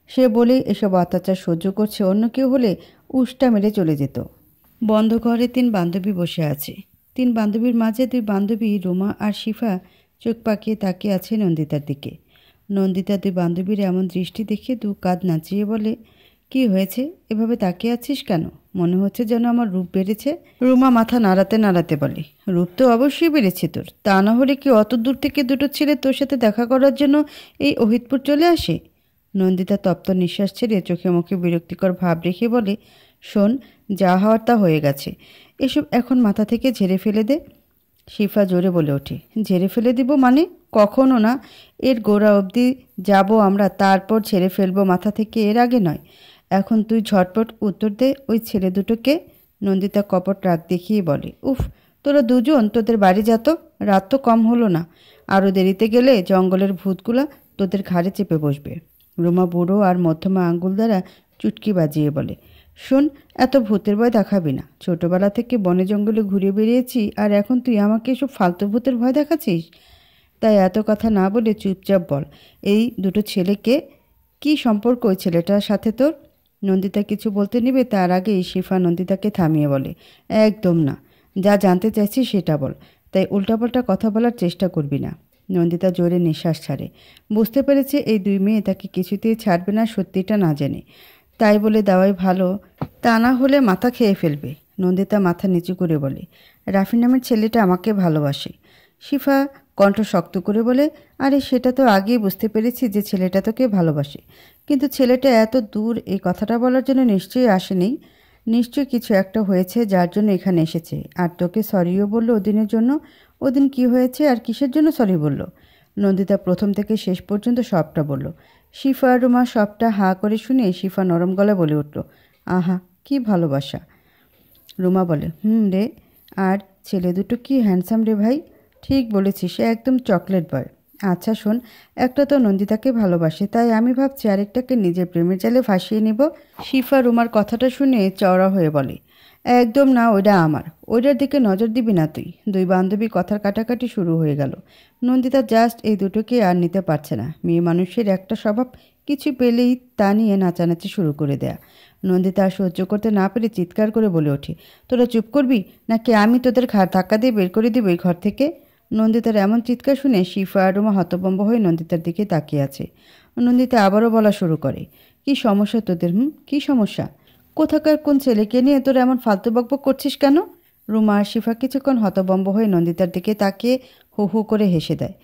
সে বলেই এসব অত্যাচার সহ্য করছে, অন্য কেউ হলে উষ্টা মেরে চলে যেত। বন্ধ ঘরে 3 বান্ধবী বসে আছে। 3 বান্ধবীর মাঝে 2 বান্ধবী রুমা আর শিফা চোখ পাকিয়ে তাকিয়ে আছে নন্দিতার দিকে। নন্দিতা 2 বান্ধবীর এমন দৃষ্টি দেখে 2 কাঁধ নাচিয়ে বলে, কি হয়েছে, এভাবে তাকিয়ে আছিস কেন? মনে হচ্ছে যেন আমার রূপ বেড়েছে। রুমা মাথা নাড়াতে নাড়াতে বলে, রূপ তো অবশ্যই বেড়েছে তোর, তা না হলে কি অত দূর থেকে দুটো ছেলে তোর সাথে দেখা করার জন্য এই অহিতপুর চলে আসে? নন্দিতা তপ্ত নিঃশ্বাস ছেড়ে চোখে মুখে বিরক্তিকর ভাব রেখে বলে, শোন, যা হওয়ার তা হয়ে গেছে, এসব এখন মাথা থেকে ঝেড়ে ফেলে দে। শিফা জোরে বলে ওঠে, ঝেড়ে ফেলে দিব মানে? কখনো না, এর গোড়া অবধি যাব আমরা, তারপর ছেড়ে ফেলবো মাথা থেকে, এর আগে নয়। এখন তুই ঝটপট উত্তর দে, ওই ছেলে দুটোকে? নন্দিতা কপট রাগ দেখিয়ে বলে, উফ, তোরা দুজন তোদের বাড়ি যা তো, রাত তো কম হলো না। আরও দেরিতে গেলে জঙ্গলের ভূতগুলা তোদের ঘাড়ে চেপে বসবে। রুমা বুড়ো আর মধ্যমা আঙ্গুল দ্বারা চুটকি বাজিয়ে বলে, শোন, এত ভূতের ভয় দেখাবি না। ছোটবেলা থেকে বনে জঙ্গলে ঘুরে বেরিয়েছি, আর এখন তুই আমাকে এসব ফালতু ভূতের ভয় দেখাচ্ছিস? তাই এত কথা না বলে চুপচাপ বল, এই দুটো ছেলেকে কি সম্পর্ক ওই ছেলেটার সাথে তোর? নন্দিতা কিছু বলতে নিবে তার আগেই শিফা নন্দিতাকে থামিয়ে বলে, একদম না, যা জানতে চাইছিস সেটা বল, তাই উল্টাপাল্টা কথা বলার চেষ্টা করবি না। নন্দিতা জোরে নিঃশ্বাস ছাড়ে। বুঝতে পেরেছে এই 2 মেয়ে তাকে কিছুতেই ছাড়বে না সত্যিটা না জেনে, তাই বলে দেওয়াই ভালো, তা না হলে মাথা খেয়ে ফেলবে। নন্দিতা মাথা নিচু করে বলে, রাফি নামের ছেলেটা আমাকে ভালোবাসে। শিফা কণ্ঠ শক্ত করে বলে, আরে সেটা তো আগেই বুঝতে পেরেছি যে ছেলেটা তোকে ভালোবাসে, কিন্তু ছেলেটা এত দূর এই কথাটা বলার জন্য নিশ্চয়ই আসেনি। নিশ্চয়ই কিছু একটা হয়েছে যার জন্য এখানে এসেছে, আর তোকে সরিও বললো ওদিনের জন্য। ওদিন কি হয়েছে আর কিসের জন্য সরি বলল? নন্দিতা প্রথম থেকে শেষ পর্যন্ত সবটা বলল। শিফা আর রুমা সবটা হাঁ করে শুনে শিফা নরম গলায় বলে উঠল, আহা কি ভালোবাসা। রুমা বলে, রে, আর ছেলে দুটো কি হ্যান্ডসাম রে ভাই। ঠিক বলেছিস, সে একদম চকলেট বয়। আচ্ছা শোন, একটা তো নন্দিতাকে ভালোবাসে, তাই আমি ভাবছি আরেকটাকে নিজের প্রেমের জালে ফাঁসিয়ে নিব। শিফা রুমার কথাটা শুনে চওড়া হয়ে বলে, একদম না, ওইটা আমার, ওইটার দিকে নজর দিবি না তুই। 2 বান্ধবী কথার কাটাকাটি শুরু হয়ে গেল। নন্দিতা জাস্ট এই দুটোকে আর নিতে পারছে না। মেয়ে মানুষের একটা স্বভাব, কিছু পেলেই তা নিয়ে নাচানাচি শুরু করে দেয়া। নন্দিতা আর সহ্য করতে না পেরে চিৎকার করে বলে ওঠে, তোরা চুপ করবি নাকি আমি তোদের ঘাড় ধাক্কা দিয়ে বের করে দিব এই ঘর থেকে? নন্দিতার এমন চিৎকার শুনে শিফা আর রুমা হতভম্ব হয়ে নন্দিতার দিকে তাকিয়ে আছে। নন্দিতা আবারও বলা শুরু করে, কি সমস্যা তোদের? কি সমস্যা? কোথাকার কোন ছেলেকে নিয়ে তোরা এমন ফালতু বকবক করছিস কেন? রুমা আর শিফা কিছুক্ষণ হতভম্ব হয়ে নন্দিতার দিকে তাকিয়ে হু হু করে হেসে দেয়।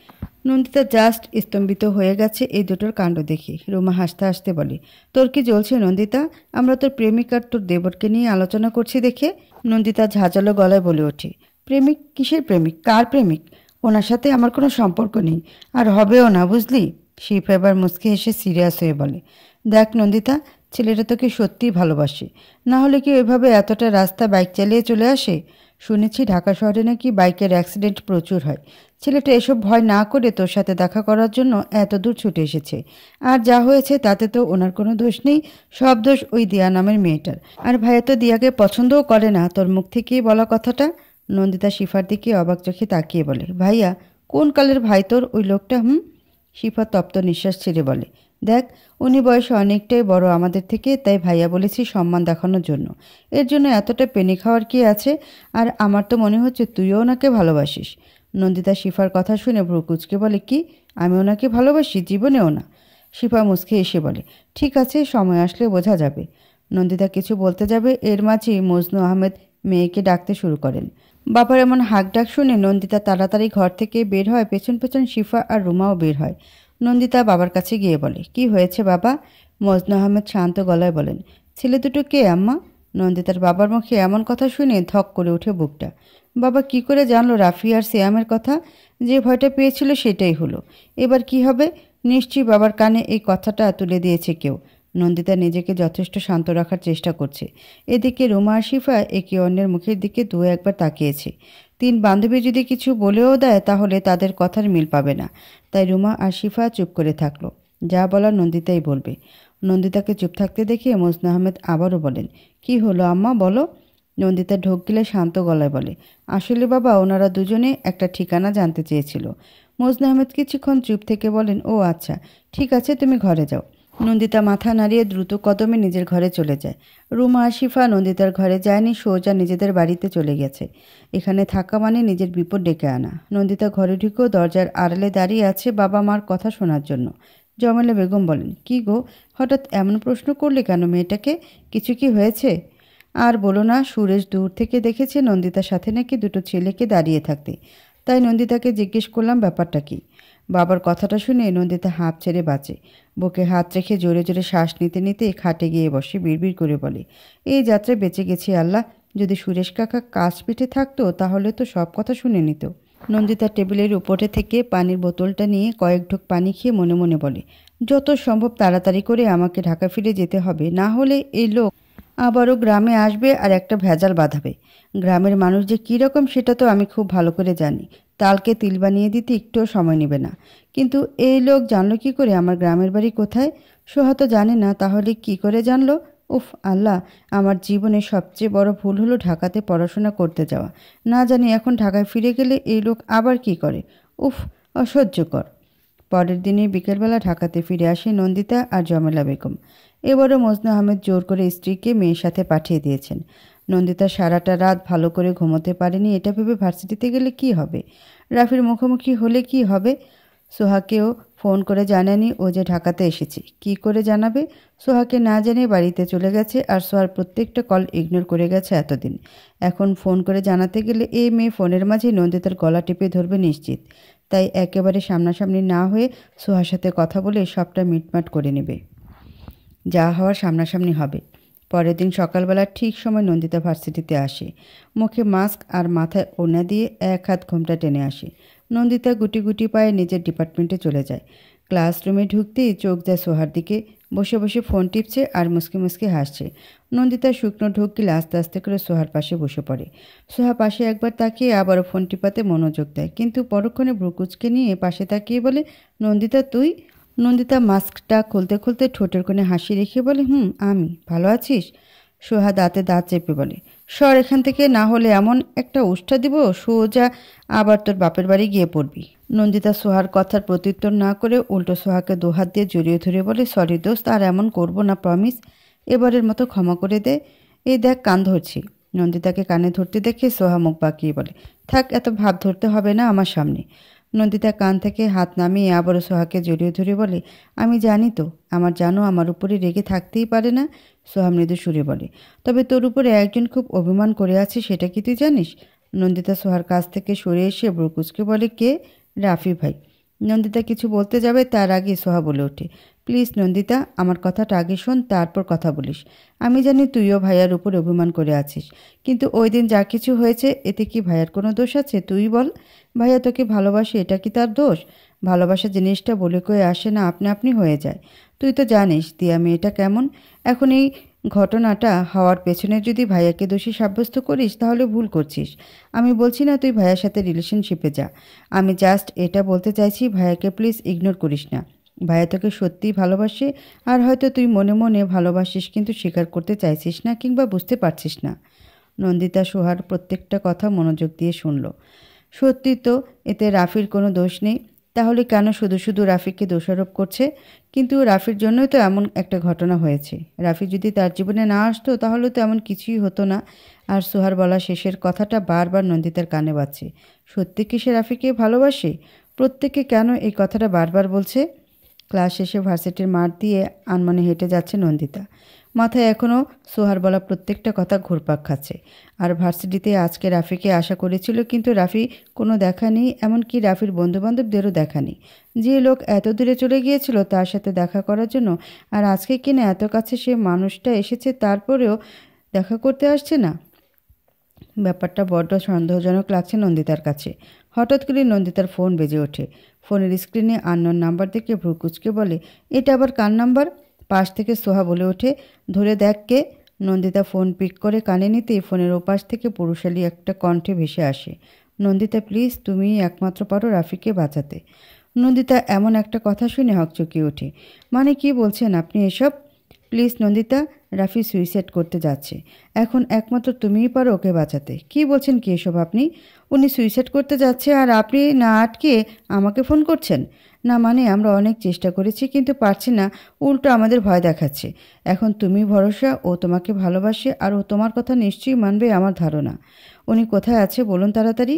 নন্দিতা জাস্ট স্তম্ভিত হয়ে গেছে এই দুটোর কাণ্ড দেখে। রুমা হাসতে হাসতে বলে, তোর কি জ্বলছে নন্দিতা? আমরা তোর প্রেমিক আর তোর দেবরকে নিয়ে আলোচনা করছি দেখে। নন্দিতা ঝাঁঝালো গলায় বলে ওঠে, প্রেমিক? কিসের প্রেমিক? কার প্রেমিক? ওনার সাথে আমার কোনো সম্পর্ক নেই, আর হবেও না, বুঝলি? শিফ এবার মুচকে হেসে সিরিয়াস হয়ে বলে, দেখ নন্দিতা, ছেলেটা তোকে সত্যিই ভালোবাসে, না হলে কি ওইভাবে এতটা রাস্তা বাইক চালিয়ে চলে আসে? শুনেছি ঢাকা শহরে নাকি বাইকের অ্যাক্সিডেন্ট প্রচুর হয়। ছেলেটা এসব ভয় না করে তোর সাথে দেখা করার জন্য এত দূর ছুটে এসেছে। আর যা হয়েছে তাতে তো ওনার কোনো দোষ নেই, সব দোষ ওই দিয়া নামের মেয়েটার। আর ভাইয়া তো দিয়াকে পছন্দও করে না, তোর মুখ থেকেই বলা কথাটা। নন্দিতা শিফার দিকে অবাক চোখে তাকিয়ে বলে, ভাইয়া কোন কালের ভাই তোর ওই লোকটা? শিফা তপ্ত নিঃশ্বাস ছেড়ে বলে, দেখ উনি বয়সে অনেকটাই বড় আমাদের থেকে, তাই ভাইয়া বলেছি সম্মান দেখানোর জন্য। এর জন্য এতটা পেনি খাওয়ার কি আছে? আর আমার তো মনে হচ্ছে তুইও ওনাকে ভালোবাসিস। নন্দিতা শিফার কথা শুনে ভ্রু কুঁচকে বলে, কি আমি ওনাকে ভালোবাসি? জীবনেও না। শিফা মুচকে এসে বলে, ঠিক আছে, সময় আসলে বোঝা যাবে। নন্দিতা কিছু বলতে যাবে, এর মাঝেই মজনু আহমেদ মেয়েকে ডাকতে শুরু করেন। বাবার এমন হাঁক ডাক শুনে নন্দিতা তাড়াতাড়ি ঘর থেকে বের হয়, পেছন পেছন শিফা আর রুমাও বের হয়। নন্দিতা বাবার কাছে গিয়ে বলে, কি হয়েছে বাবা? মজনু আহমেদ শান্ত গলায় বলেন, ছেলে দুটো কে আম্মা? নন্দিতার বাবার মুখে এমন কথা শুনে ধক করে উঠে বুকটা। বাবা কি করে জানলো রাফি আর সিয়ামের কথা? যে ভয়টা পেয়েছিল সেটাই হলো। এবার কি হবে? নিশ্চয়ই বাবার কানে এই কথাটা তুলে দিয়েছে কেউ। নন্দিতা নিজেকে যথেষ্ট শান্ত রাখার চেষ্টা করছে। এদিকে রুমা আর শিফা একে অন্যের মুখের দিকে দু একবার তাকিয়েছে। তিন বান্ধবী যদি কিছু বলেও দেয় তাহলে তাদের কথার মিল পাবে না, তাই রুমা আর শিফা চুপ করে থাকলো। যা বলার নন্দিতাই বলবে। নন্দিতাকে চুপ থাকতে দেখে মজনু আহমেদ আবারও বলেন, কি হলো আম্মা বলো? নন্দিতা ঢোক গিলে শান্ত গলায় বলে, আসলে বাবা ওনারা দুজনে একটা ঠিকানা জানতে চেয়েছিল। মজনু আহমেদ কিছুক্ষণ চুপ থেকে বলেন, ও আচ্ছা, ঠিক আছে, তুমি ঘরে যাও। নন্দিতা মাথা নাড়িয়ে দ্রুত কদমে নিজের ঘরে চলে যায়। রুমা আর শিফা নন্দিতার ঘরে যায়নি, সোজা নিজেদের বাড়িতে চলে গেছে। এখানে থাকা মানে নিজের বিপদ ডেকে আনা। নন্দিতা ঘরে ঢুকেও দরজার আড়ালে দাঁড়িয়ে আছে বাবা মার কথা শোনার জন্য। জমেলা বেগম বলেন, কি গো, হঠাৎ এমন প্রশ্ন করলে কেন মেয়েটাকে? কিছু কি হয়েছে? আর বলো না, সুরেশ দূর থেকে দেখেছে নন্দিতার সাথে নাকি দুটো ছেলেকে দাঁড়িয়ে থাকতে, তাই নন্দিতাকে জিজ্ঞেস করলাম ব্যাপারটা কি। বাবার কথাটা শুনে নন্দিতা হাঁপ ছেড়ে বাঁচে। বুকে হাত রেখে জোরে জোরে শ্বাস নিতে নিতে খাটে গিয়ে বসে বিড়বিড় করে বলে, এই যাত্রায় বেঁচে গেছি আল্লাহ। যদি সুরেশ কাকা কাছ পিঠে থাকতো তাহলে তো সব কথা শুনে নিত। নন্দিতা টেবিলের উপরে থেকে পানির বোতলটা নিয়ে কয়েক ঢোক পানি খেয়ে মনে মনে বলে, যত সম্ভব তাড়াতাড়ি করে আমাকে ঢাকা ফিরে যেতে হবে, না হলে এই লোক আবারও গ্রামে আসবে আর একটা ভেজাল বাঁধাবে। গ্রামের মানুষ যে কী রকম সেটা তো আমি খুব ভালো করে জানি। তালকে তিল বানিয়ে দিতে একটুও সময় নেবে না। কিন্তু এই লোক জানলো কি করে আমার গ্রামের বাড়ি কোথায়? সোহা তো জানে না, তাহলে কি করে জানলো? উফ আল্লাহ, আমার জীবনে সবচেয়ে বড় ভুল হলো ঢাকাতে পড়াশোনা করতে যাওয়া। না জানি এখন ঢাকায় ফিরে গেলে এই লোক আবার কি করে। উফ, অসহ্যকর। পরের দিনে বিকেলবেলা ঢাকাতে ফিরে আসে নন্দিতা আর জমেলা বেগম। এবারও মজনু আহমেদ জোর করে স্ত্রীকে মেয়ের সাথে পাঠিয়ে দিয়েছেন। নন্দিতা সারাটা রাত ভালো করে ঘুমোতে পারেনি, এটা ভেবে ভার্সিটিতে গেলে কি হবে, রাফির মুখোমুখি হলে কি হবে। সোহাকেও ফোন করে জানায়নি ও যে ঢাকাতে এসেছে। কি করে জানাবে? সোহাকে না জানিয়ে বাড়িতে চলে গেছে আর সোহার প্রত্যেকটা কল ইগনোর করে গেছে এতদিন। এখন ফোন করে জানাতে গেলে এই মেয়ে ফোনের মাঝে নন্দিতার গলা টিপে ধরবে নিশ্চিত। তাই একেবারে সামনাসামনি না হয়ে সোহার সাথে কথা বলে সবটা মিটমাট করে নেবে। যা হওয়ার সামনাসামনি হবে। পরের দিন সকালবেলা ঠিক সময় নন্দিতা ভার্সিটিতে আসে। মুখে মাস্ক আর মাথায় ওড়না দিয়ে এক হাত ঘোমটা টেনে আসে। নন্দিতা গুটি গুটি পায়ে নিজের ডিপার্টমেন্টে চলে যায়। ক্লাসরুমে ঢুকতেই চোখ যায় সোহার দিকে। বসে বসে ফোন টিপছে আর মুসকে মুসকে হাসছে। নন্দিতা শুকনো ঢোক গিলে আস্তে আস্তে করে সোহার পাশে বসে পড়ে। সোহা পাশে একবার তাকিয়ে আবারও ফোন টিপাতে মনোযোগ দেয়, কিন্তু পরক্ষণে ভ্রুকুচকে নিয়ে পাশে তাকিয়ে বলে, নন্দিতা তুই? নন্দিতা মাস্কটা খুলতে খুলতে ঠোঁটের কোণে হাসি রেখে বলে, আমি। ভালো আছিস? সোহা দাঁতে দাঁত চেপে বলে, সর এখান থেকে, না হলে এমন একটা উষ্টা দিব সোজা আবার তোর বাপের বাড়ি গিয়ে পড়বি। নন্দিতা সোহার কথার প্রত্যুত্তর না করে উল্টো সোহাকে দুহাত দিয়ে জড়িয়ে ধরে বলে, সরি দোস্ত, আর এমন করব না, প্রমিস। এবারের মতো ক্ষমা করে দে। এই দেখ কান ধরছি। নন্দিতাকে কানে ধরতে দেখে সোহা মুখ বাঁকিয়ে বলে, থাক, এত ভাব ধরতে হবে না আমার সামনে। নন্দিতা কান থেকে হাত নামিয়ে আবারও সোহাকে জড়িয়ে ধরে বলে, আমি জানি তো, আমার জানো আমার উপরে রেগে থাকতেই পারে না। সোহা মৃদু সুরে বলে, তবে তোর উপরে একজন খুব অভিমান করে আছে, সেটা কি তুই জানিস? নন্দিতা সোহার কাছ থেকে সরে এসে ব্রুকুচকে বলে, কে? রাফি ভাই। নন্দিতা কিছু বলতে যাবে তার আগে সোহা বলে ওঠে, প্লিজ নন্দিতা, আমার কথাটা আগে শোন, তারপর কথা বলিস। আমি জানি তুইও ভাইয়ার উপর অভিমান করে আছিস, কিন্তু ওই দিন যা কিছু হয়েছে এতে কি ভাইয়ার কোনো দোষ আছে? তুই বল। ভাইয়া তোকে ভালোবাসে, এটা কি তার দোষ? ভালোবাসা জিনিসটা বলে কয়ে আসে না, আপনি আপনি হয়ে যায়। তুই তো জানিস দিয়া মেয়েটা কেমন। এখন এই ঘটনাটা হওয়ার পেছনে যদি ভাইয়াকে দোষী সাব্যস্ত করিস তাহলে ভুল করছিস। আমি বলছি না তুই ভাইয়ার সাথে রিলেশনশিপে যা। আমি জাস্ট এটা বলতে চাইছি ভাইয়াকে প্লিজ ইগনোর করিস না। ভাইয়া তোকে সত্যিই ভালোবাসে, আর হয়তো তুই মনে মনে ভালোবাসিস কিন্তু স্বীকার করতে চাইছিস না কিংবা বুঝতে পারছিস না। নন্দিতা সোহার প্রত্যেকটা কথা মনোযোগ দিয়ে শুনল। সত্যি তো এতে রাফির কোনো দোষ নেই, তাহলে কেন শুধু শুধু রাফিকে দোষারোপ করছে? কিন্তু রাফির জন্যই তো এমন একটা ঘটনা হয়েছে। রাফি যদি তার জীবনে না আসতো তাহলে তো এমন কিছুই হতো না। আর সোহার বলা শেষের কথাটা বারবার নন্দিতার কানে বাজছে। সত্যি কি সে রাফিকে ভালোবাসে? প্রত্যেকে কেন এই কথাটা বারবার বলছে? ক্লাস শেষে ভার্সিটির মাঠ দিয়ে আনমনে হেঁটে যাচ্ছে নন্দিতা। মাথায় এখনও সোহার বলা প্রত্যেকটা কথা ঘুরপাক খাচ্ছে। আর ভার্সিটিতে আজকে রাফিকে আশা করেছিল, কিন্তু রাফি কোনো দেখা নেই, এমনকি রাফির বন্ধুবান্ধবদেরও দেখা নেই। যে লোক এত দূরে চলে গিয়েছিল তার সাথে দেখা করার জন্য, আর আজকে কিনা এত কাছে সে মানুষটা এসেছে, তারপরেও দেখা করতে আসছে না। ব্যাপারটা বড্ড সন্দেহজনক লাগছে নন্দিতার কাছে। হঠাৎ করে নন্দিতার ফোন বেজে ওঠে। ফোনের স্ক্রিনে আননোন নাম্বার দেখে ভ্রু কুঁচকে বলে, এটা আবার কার নাম্বার? পাশ থেকে সোহা বলে ওঠে, ধরে দেখ কে। নন্দিতা ফোন পিক করে কানে নিতেই ফোনের ওপাশ থেকে পুরুষালী একটা কণ্ঠে ভেসে আসে, নন্দিতা প্লিজ, তুমিই একমাত্র পারো রাফিকে বাঁচাতে। নন্দিতা এমন একটা কথা শুনে হকচকিয়ে ওঠে। মানে কি বলছেন আপনি এসব? প্লিজ নন্দিতা, রাফি সুইসাইড করতে যাচ্ছে। এখন একমাত্র তুমিই পারো ওকে বাঁচাতে। কি বলছেন কি এসব আপনি? উনি সুইসাইড করতে যাচ্ছে আর আপনি না আটকে আমাকে ফোন করছেন? না মানে আমরা অনেক চেষ্টা করেছি কিন্তু পারছি না, উল্টো আমাদের ভয় দেখাচ্ছে। এখন তুমি ভরসা, ও তোমাকে ভালোবাসে আর ও তোমার কথা নিশ্চয়ই মানবে আমার ধারণা। উনি কোথায় আছে বলুন তাড়াতাড়ি।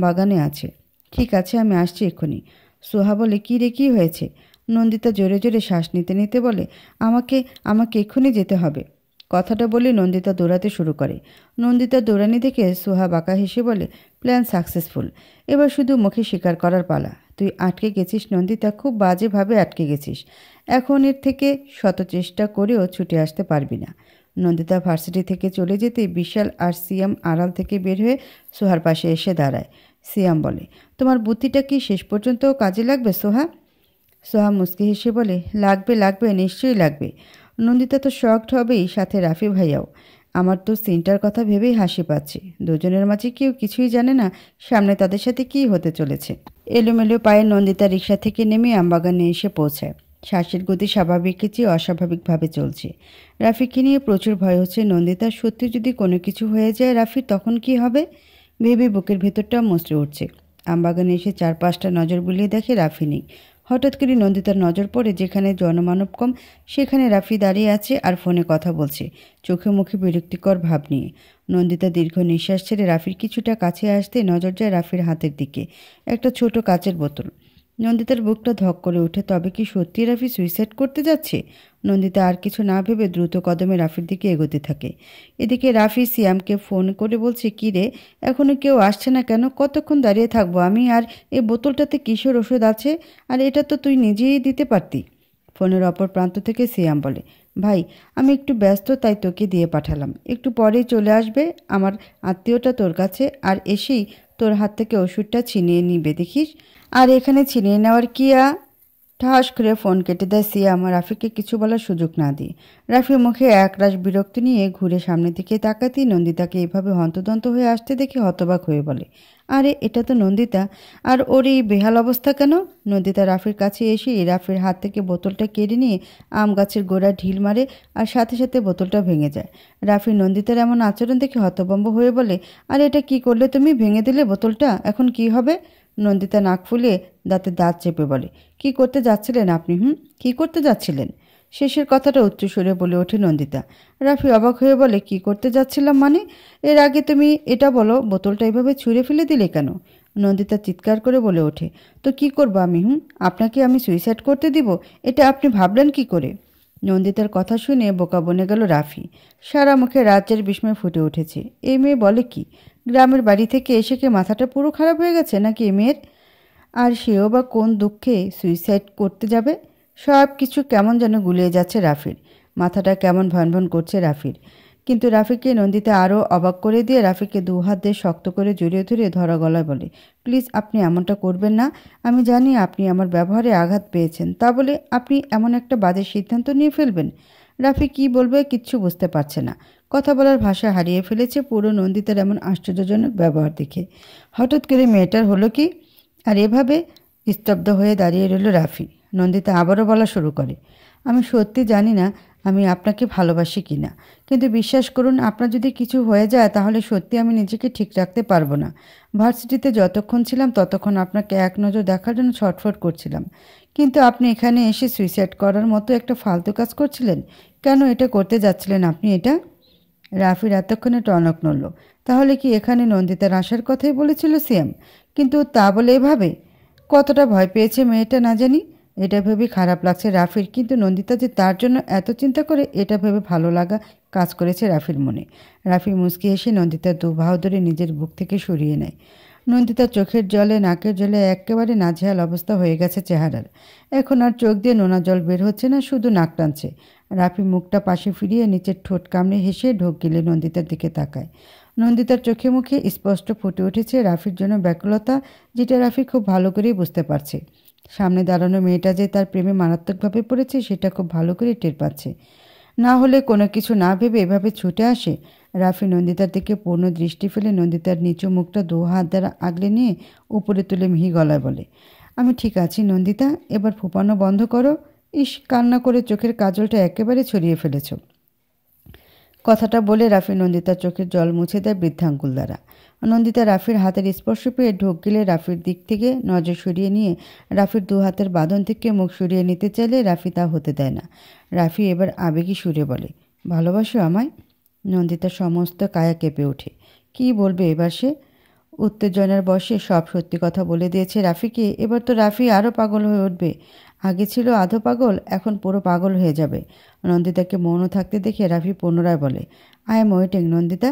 বাগানে আছে। ঠিক আছে, আমি আসছি এক্ষুনি। সোহা বলে, কী রে, কী হয়েছে? নন্দিতা জোরে জোরে শ্বাস নিতে নিতে বলে, আমাকে আমাকে এক্ষুনি যেতে হবে। কথাটা বলে নন্দিতা দৌড়াতে শুরু করে। নন্দিতা দৌড়ানি দেখে সোহা বাঁকা হেসে বলে, প্ল্যান সাকসেসফুল। এবার শুধু মুখে স্বীকার করার পালা। তুই আটকে গেছিস নন্দিতা, খুব বাজেভাবে আটকে গেছিস। এখন এর থেকে শত চেষ্টা করেও ছুটে আসতে পারবি না। নন্দিতা ভার্সিটি থেকে চলে যেতে বিশাল আর সিয়াম আড়াল থেকে বের হয়ে সোহার পাশে এসে দাঁড়ায়। সিয়াম বলে, তোমার বুদ্ধিটা কি শেষ পর্যন্ত কাজে লাগবে সোহা? সোহা মুচকি হেসে বলে, লাগবে লাগবে, নিশ্চয়ই লাগবে। নন্দিতা তো শকড হবেই, সাথে রাফি ভাইয়াও। আমার তো সিনটার কথা ভেবেই হাসি পাচ্ছে। দুজনের মাঝে কেউ কিছুই জানে না সামনে তাদের সাথে কী হতে চলেছে। এলোমেলো পায়ে নন্দিতা রিকশা থেকে নেমে আমবাগানে এসে পৌঁছায়। শ্বাসের গতি স্বাভাবিকের চেয়ে অস্বাভাবিকভাবে চলছে। রাফিকে নিয়ে প্রচুর ভয় হচ্ছে নন্দিতার। সত্যি যদি কোনো কিছু হয়ে যায় রাফির, তখন কি হবে ভেবে বুকের ভেতরটা মুচড়ে উঠছে। আমবাগানে এসে চারপাশটা নজর বুলিয়ে দেখে রাফি নেই। হঠাৎ করে নন্দিতার নজর পড়ে যেখানে জনমানব কম সেখানে রাফি দাঁড়িয়ে আছে আর ফোনে কথা বলছে, চোখে মুখে বিরক্তিকর ভাব নিয়ে। নন্দিতা দীর্ঘ নিঃশ্বাস ছেড়ে রাফির কিছুটা কাছে আসতে নজর যায় রাফির হাতের দিকে, একটা ছোট কাচের বোতল। নন্দিতার বুকটা ধক করে ওঠে। তবে কি সত্যি রাফি সুইসাইড করতে যাচ্ছে? নন্দিতা আর কিছু না ভেবে দ্রুত কদমে রাফির দিকে এগোতে থাকে। এদিকে রাফি সিয়ামকে ফোন করে বলছে, কী রে, এখনও কেউ আসছে না কেন? কতক্ষণ দাঁড়িয়ে থাকবো আমি? আর এই বোতলটাতে কিসের ওষুধ আছে? আর এটা তো তুই নিজেই দিতে পারতি। ফোনের অপর প্রান্ত থেকে সিয়াম বলে, ভাই আমি একটু ব্যস্ত তাই তোকে দিয়ে পাঠালাম, একটু পরেই চলে আসবে আমার আত্মীয়টা তোর কাছে, আর এসেই তোর হাত থেকে ওষুধটা ছিনিয়ে নিবে দেখিস। আর এখানে ছিনিয়ে নেওয়ার কি ঠাস করে ফোন কেটে দেয় সিয়াম, রাফিকে কিছু বলার সুযোগ না দিয়ে। রাফির মুখে একরাশ বিরক্তি নিয়ে ঘুরে সামনের দিকে তাকাতেই নন্দিতাকে এভাবে হন্তদন্ত হয়ে আসতে দেখে হতবাক হয়ে বলে, আরে এটা তো নন্দিতা, আর ওর এই বেহাল অবস্থা কেন? নন্দিতা রাফির কাছে এসে রাফির হাত থেকে বোতলটা কেড়ে নিয়ে আম গাছের গোড়ায় ঢিল মারে, আর সাথে সাথে বোতলটা ভেঙে যায়। রাফি নন্দিতার এমন আচরণ দেখে হতভম্ব হয়ে বলে, আর এটা কি করলে তুমি? ভেঙে দিলে বোতলটা, এখন কি হবে? নন্দিতা নাক ফুলিয়ে দাঁতে দাঁত চেপে বলে, কি করতে যাচ্ছিলেন আপনি? কি করতে যাচ্ছিলেন? শেষের কথাটা উচ্চস্বরে বলে ওঠে নন্দিতা। রাফি অবাক হয়ে বলে, কি করতে যাচ্ছিলাম মানে? এর আগে তুমি এটা বলো, বোতলটা এভাবে ছুঁড়ে ফেলে দিলে কেন? নন্দিতা চিৎকার করে বলে ওঠে, তো কি করবো আমি? আপনাকে আমি সুইসাইড করতে দিব? এটা আপনি ভাবলেন কি করে? নন্দিতার কথা শুনে বোকা বনে গেল রাফি। সারা মুখে রাজ্যের বিস্ময় ফুটে উঠেছে। এই মেয়ে বলে কি? গ্রামের বাড়ি থেকে এসে কি মাথাটা পুরো খারাপ হয়ে গেছে নাকি এ মেয়ের? আর সেও বা কোন দুঃখে সুইসাইড করতে যাবে? সব কিছু কেমন যেন গুলিয়ে যাচ্ছে রাফির। মাথাটা কেমন ভন ভন করছে রাফির। কিন্তু রাফিকে নন্দিতা আরও অবাক করে দিয়ে রাফিকে দু হাত দিয়ে শক্ত করে জড়িয়ে ধরে ধরা গলায় বলে, প্লিজ আপনি এমনটা করবেন না। আমি জানি আপনি আমার ব্যবহারে আঘাত পেয়েছেন, তা বলে আপনি এমন একটা বাজে সিদ্ধান্ত নিয়ে ফেলবেন? রাফি কি বলবে কিচ্ছু বুঝতে পারছে না। কথা বলার ভাষা হারিয়ে ফেলেছে পুরো নন্দিতার এমন আশ্চর্যজনক ব্যবহার দেখে। হঠাৎ করে মেয়েটার হলো কি? আর এভাবে স্তব্ধ হয়ে দাঁড়িয়ে রইল রাফি। নন্দিতা আবারও বলা শুরু করে, আমি সত্যি জানি না আমি আপনাকে ভালোবাসি কিনা, কিন্তু বিশ্বাস করুন আপনার যদি কিছু হয়ে যায় তাহলে সত্যি আমি নিজেকে ঠিক রাখতে পারবো না। ভার্সিটিতে যতক্ষণ ছিলাম ততক্ষণ আপনাকে এক নজর দেখার জন্য ছটফট করছিলাম, কিন্তু আপনি এখানে এসে সুইসাইড করার মতো একটা ফালতু কাজ করছিলেন। কেন এটা করতে যাচ্ছিলেন আপনি এটা? রাফির এতক্ষণে টনক নড়ল। তাহলে কি এখানে নন্দিতার আসার কথাই বলেছিল সিয়াম? কিন্তু তা বলে এভাবে কতটা ভয় পেয়েছে মেয়েটা না জানি। এটা ভেবে খারাপ লাগছে রাফির, কিন্তু নন্দিতা যে তার জন্য এত চিন্তা করে এটা ভেবে ভালো লাগা কাজ করেছে রাফির মনে। রাফি মুচকি এসে নন্দিতার দুবাহু ধরে নিজের বুক থেকে সরিয়ে নেয়। নন্দিতার চোখের জলে নাকের জলে একেবারে নাজেহাল অবস্থা হয়ে গেছে চেহারার। এখন আর চোখ দিয়ে নোনা জল বের হচ্ছে না, শুধু নাক টানছে। রাফি মুখটা পাশে ফিরিয়ে নিচের ঠোঁট কামড়ে হেসে ঢোক গিলে নন্দিতার দিকে তাকায়। নন্দিতার চোখে মুখে স্পষ্ট ফুটে উঠেছে রাফির জন্য ব্যাকুলতা, যেটা রাফি খুব ভালো করেই বুঝতে পারছে। সামনে দাঁড়ানো মেয়েটা যে তার প্রেমে মারাত্মকভাবে পড়েছে সেটা খুব ভালো করে টের পাচ্ছে। না হলে কোনো কিছু না ভেবে এভাবে ছুটে আসে। রাফি নন্দিতার দিকে পূর্ণ দৃষ্টি ফেলে নন্দিতার নিচু মুখটা দু হাত দ্বারা আগলে নিয়ে উপরে তুলে মিহি গলায় বলে, আমি ঠিক আছি নন্দিতা, এবার ফুপানো বন্ধ করো। ইস, কান্না করে চোখের কাজলটা একেবারে ছড়িয়ে ফেলেছ। কথাটা বলে রাফি নন্দিতার চোখের জল মুছে দেয় বৃদ্ধাঙ্গুল দ্বারা। নন্দিতা রাফির হাতের স্পর্শ পেয়ে ঢোক গিলে রাফির দিক থেকে নজর সরিয়ে নিয়ে রাফির দু হাতের বাঁধন থেকে মুখ সরিয়ে নিতে চাইলে রাফি তা হতে দেয় না। রাফি এবার আবেগী সুরে বলে, ভালোবাসো আমায়? নন্দিতার সমস্ত কায়া কেঁপে ওঠে। কি বলবে এবার সে? উত্তেজনার বশে সব সত্যি কথা বলে দিয়েছে রাফিকে। এবার তো রাফি আরও পাগল হয়ে উঠবে। আগে ছিল আধো পাগল, এখন পুরো পাগল হয়ে যাবে। নন্দিতাকে মৌন থাকতে দেখে রাফি পুনরায় বলে, আই এম ওয়েটিং নন্দিতা।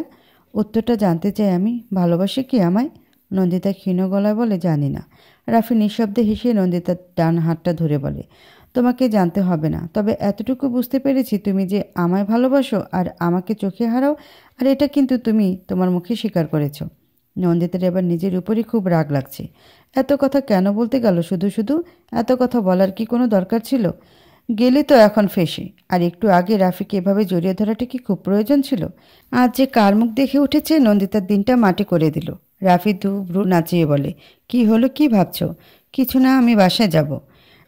উত্তরটা জানতে চাই আমি, ভালোবাসে কি আমায়? নন্দিতা ক্ষীণ গলায় বলে, জানি না। রাফি নিঃশব্দে হেসে নন্দিতার ডান হাতটা ধরে বলে, তোমাকে জানতে হবে না, তবে এতটুকু বুঝতে পেরেছি তুমি যে আমায় ভালোবাসো আর আমাকে চোখে হারাও, আর এটা কিন্তু তুমি তোমার মুখে স্বীকার করেছো। নন্দিতার এবার নিজের উপরই খুব রাগ লাগছে। এত কথা কেন বলতে গেল শুধু শুধু? এত কথা বলার কি কোনো দরকার ছিল? গেলে তো এখন ফেসে, আর একটু আগে রাফিকে এভাবে জড়িয়ে ধরাটা কি খুব প্রয়োজন ছিল? আজ যে কার মুখ দেখে উঠেছে নন্দিতার দিনটা মাটি করে দিল। রাফি দু ভ্রু নাচিয়ে বলে, কি হলো, কি ভাবছো? কিছু না, আমি বাসায় যাব।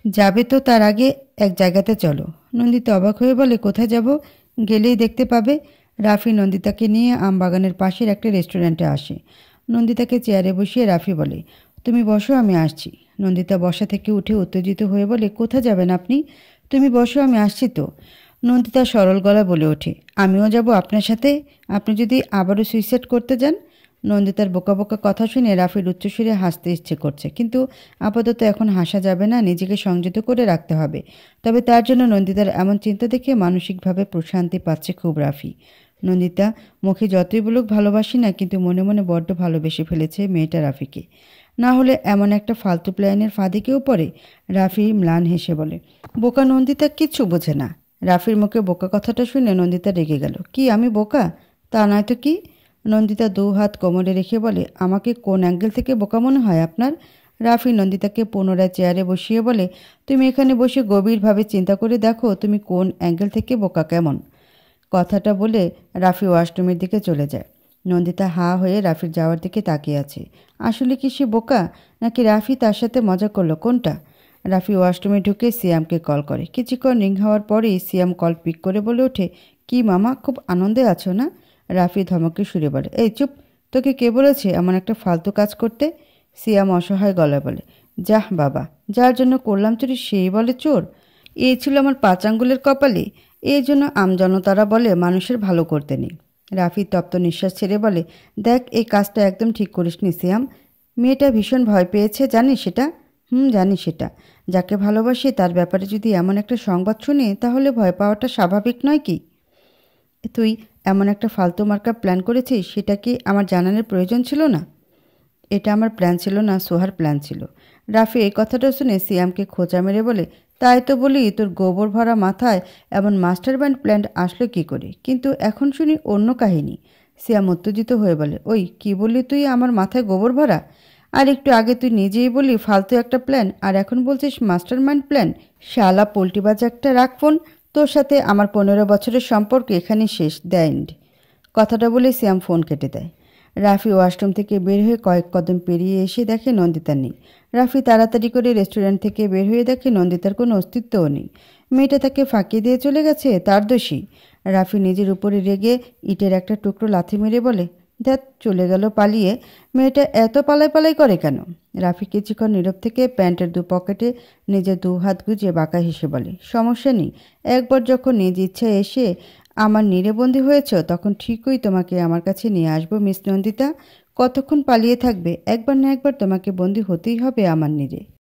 যাবে তো তার আগে এক জায়গাতে চলো। নন্দিতা অবাক হয়ে বলে, কোথায় যাব? গেলেই দেখতে পাবে। রাফি নন্দিতাকে নিয়ে আমবাগানের পাশের একটা রেস্টুরেন্টে আসে। নন্দিতাকে চেয়ারে বসিয়ে রাফি বলে, তুমি বসো, আমি আসছি। নন্দিতা বসা থেকে উঠে উত্তেজিত হয়ে বলে, কোথায় যাবেন আপনি? তুমি বসো, আমি আসছি তো। নন্দিতা সরল গলায় বলে ওঠে, আমিও যাব আপনার সাথে। আপনি যদি আবারও সুইসাইড করতে যান। নন্দিতার বোকা বোকা কথা শুনে রাফির উচ্চস্বরে হাসতে ইচ্ছে করছে, কিন্তু আপাতত এখন হাসা যাবে না, নিজেকে সংযত করে রাখতে হবে। তবে তার জন্য নন্দিতার এমন চিন্তা দেখে মানসিকভাবে প্রশান্তি পাচ্ছে খুব রাফি। নন্দিতা মুখে যতই বলুক ভালোবাসি না, কিন্তু মনে মনে বড্ড ভালোবেসে ফেলেছে মেয়েটা রাফিকে। না হলে এমন একটা ফালতু প্ল্যানের ফাঁদে কেউ পড়ে? রাফি ম্লান হেসে বলে, বোকা নন্দিতা কিচ্ছু বোঝে না। রাফির মুখে বোকা কথাটা শুনে নন্দিতা রেগে গেল। কি আমি বোকা? তা নয় তো কি। নন্দিতা দু হাত কোমরে রেখে বলে, আমাকে কোন অ্যাঙ্গেল থেকে বোকা মনে হয় আপনার? রাফি নন্দিতাকে পুনরায় চেয়ারে বসিয়ে বলে, তুমি এখানে বসে গভীরভাবে চিন্তা করে দেখো তুমি কোন অ্যাঙ্গেল থেকে বোকা কেমন। কথাটা বলে রাফি ওয়াশরুমের দিকে চলে যায়। নন্দিতা হা হয়ে রাফির যাওয়ার দিকে তাকিয়ে আছে। আসলে কি সে বোকা, নাকি রাফি তার সাথে মজা করলো, কোনটা? রাফি ওয়াশরুমে ঢুকে সিয়ামকে কল করে। কিছুক্ষণ রিং হওয়ার পরেই সিয়াম কল পিক করে বলে ওঠে, কি মামা, খুব আনন্দে আছো না? রাফি ধমকে সুরে বলে, এই চুপ, তোকে কে বলেছে এমন একটা ফালতু কাজ করতে? সিয়াম অসহায় গলায় বলে, যাহ বাবা, যার জন্য করলাম চুরি সেই বলে চোর? এই ছিল আমার 5 আঙ্গুলের কপালে। এই জন্য আমজনতারা বলে মানুষের ভালো করতে নেই। রাফি তপ্ত নিঃশ্বাস ছেড়ে বলে, দেখ, এই কাজটা একদম ঠিক করিসনি সিয়াম। মেয়েটা ভীষণ ভয় পেয়েছে, জানিস সেটা? জানি সেটা। যাকে ভালোবাসি তার ব্যাপারে যদি এমন একটা সংবাদ শুনি তাহলে ভয় পাওয়াটা স্বাভাবিক নয় কি? তুই এমন একটা ফালতু মার্কা প্ল্যান করেছিস, সেটা কি আমার জানানোর প্রয়োজন ছিল না? এটা আমার প্ল্যান ছিল না, সোহার প্ল্যান ছিল। রাফি এই কথাটা শুনে সিয়ামকে খোঁচা মেরে বলে, তাই তো বলি, তোর গোবর ভরা মাথায় এমন মাস্টার মাইন্ড প্ল্যান আসলো কি করে? কিন্তু এখন শুনি অন্য কাহিনী। সিয়াম উত্তেজিত হয়ে বলে, ওই কি বললি তুই, আমার মাথায় গোবর ভরা? আর একটু আগে তুই নিজেই বললি ফালতু একটা প্ল্যান, আর এখন বলছিস মাস্টার মাইন্ড প্ল্যান। শালা পোল্টিবাজ একটা, রাখ ফোন। তোর সাথে আমার 15 বছরের সম্পর্ক এখানেই শেষ, দ্য এন্ড। কথাটা বলে শ্যাম ফোন কেটে দেয়। রাফি ওয়াশরুম থেকে বের হয়ে কয়েক কদম পেরিয়ে এসে দেখে নন্দিতা নেই। রাফি তাড়াতাড়ি করে রেস্টুরেন্ট থেকে বের হয়ে দেখে নন্দিতার কোনো অস্তিত্বও নেই। মেয়েটা তাকে ফাঁকি দিয়ে চলে গেছে, তার দোষী। রাফি নিজের উপরে রেগে ইটের একটা টুকরো লাথি মেরে বলে, ধ্যাত, চলে গেল পালিয়ে। মেয়েটা এত পালাই পালাই করে কেন? রাফি কিছুক্ষণ নীরব থেকে প্যান্টের দু পকেটে নিজের 2 হাত গুজিয়ে বাঁকা হেসে বলে, সমস্যা নেই। একবার যখন নিজ ইচ্ছায় এসে আমার নীড়েবন্দি হয়েছ, তখন ঠিকই তোমাকে আমার কাছে নিয়ে আসবো মিস নন্দিতা। কতক্ষণ পালিয়ে থাকবে? একবার না একবার তোমাকে বন্দি হতেই হবে আমার নীড়ে।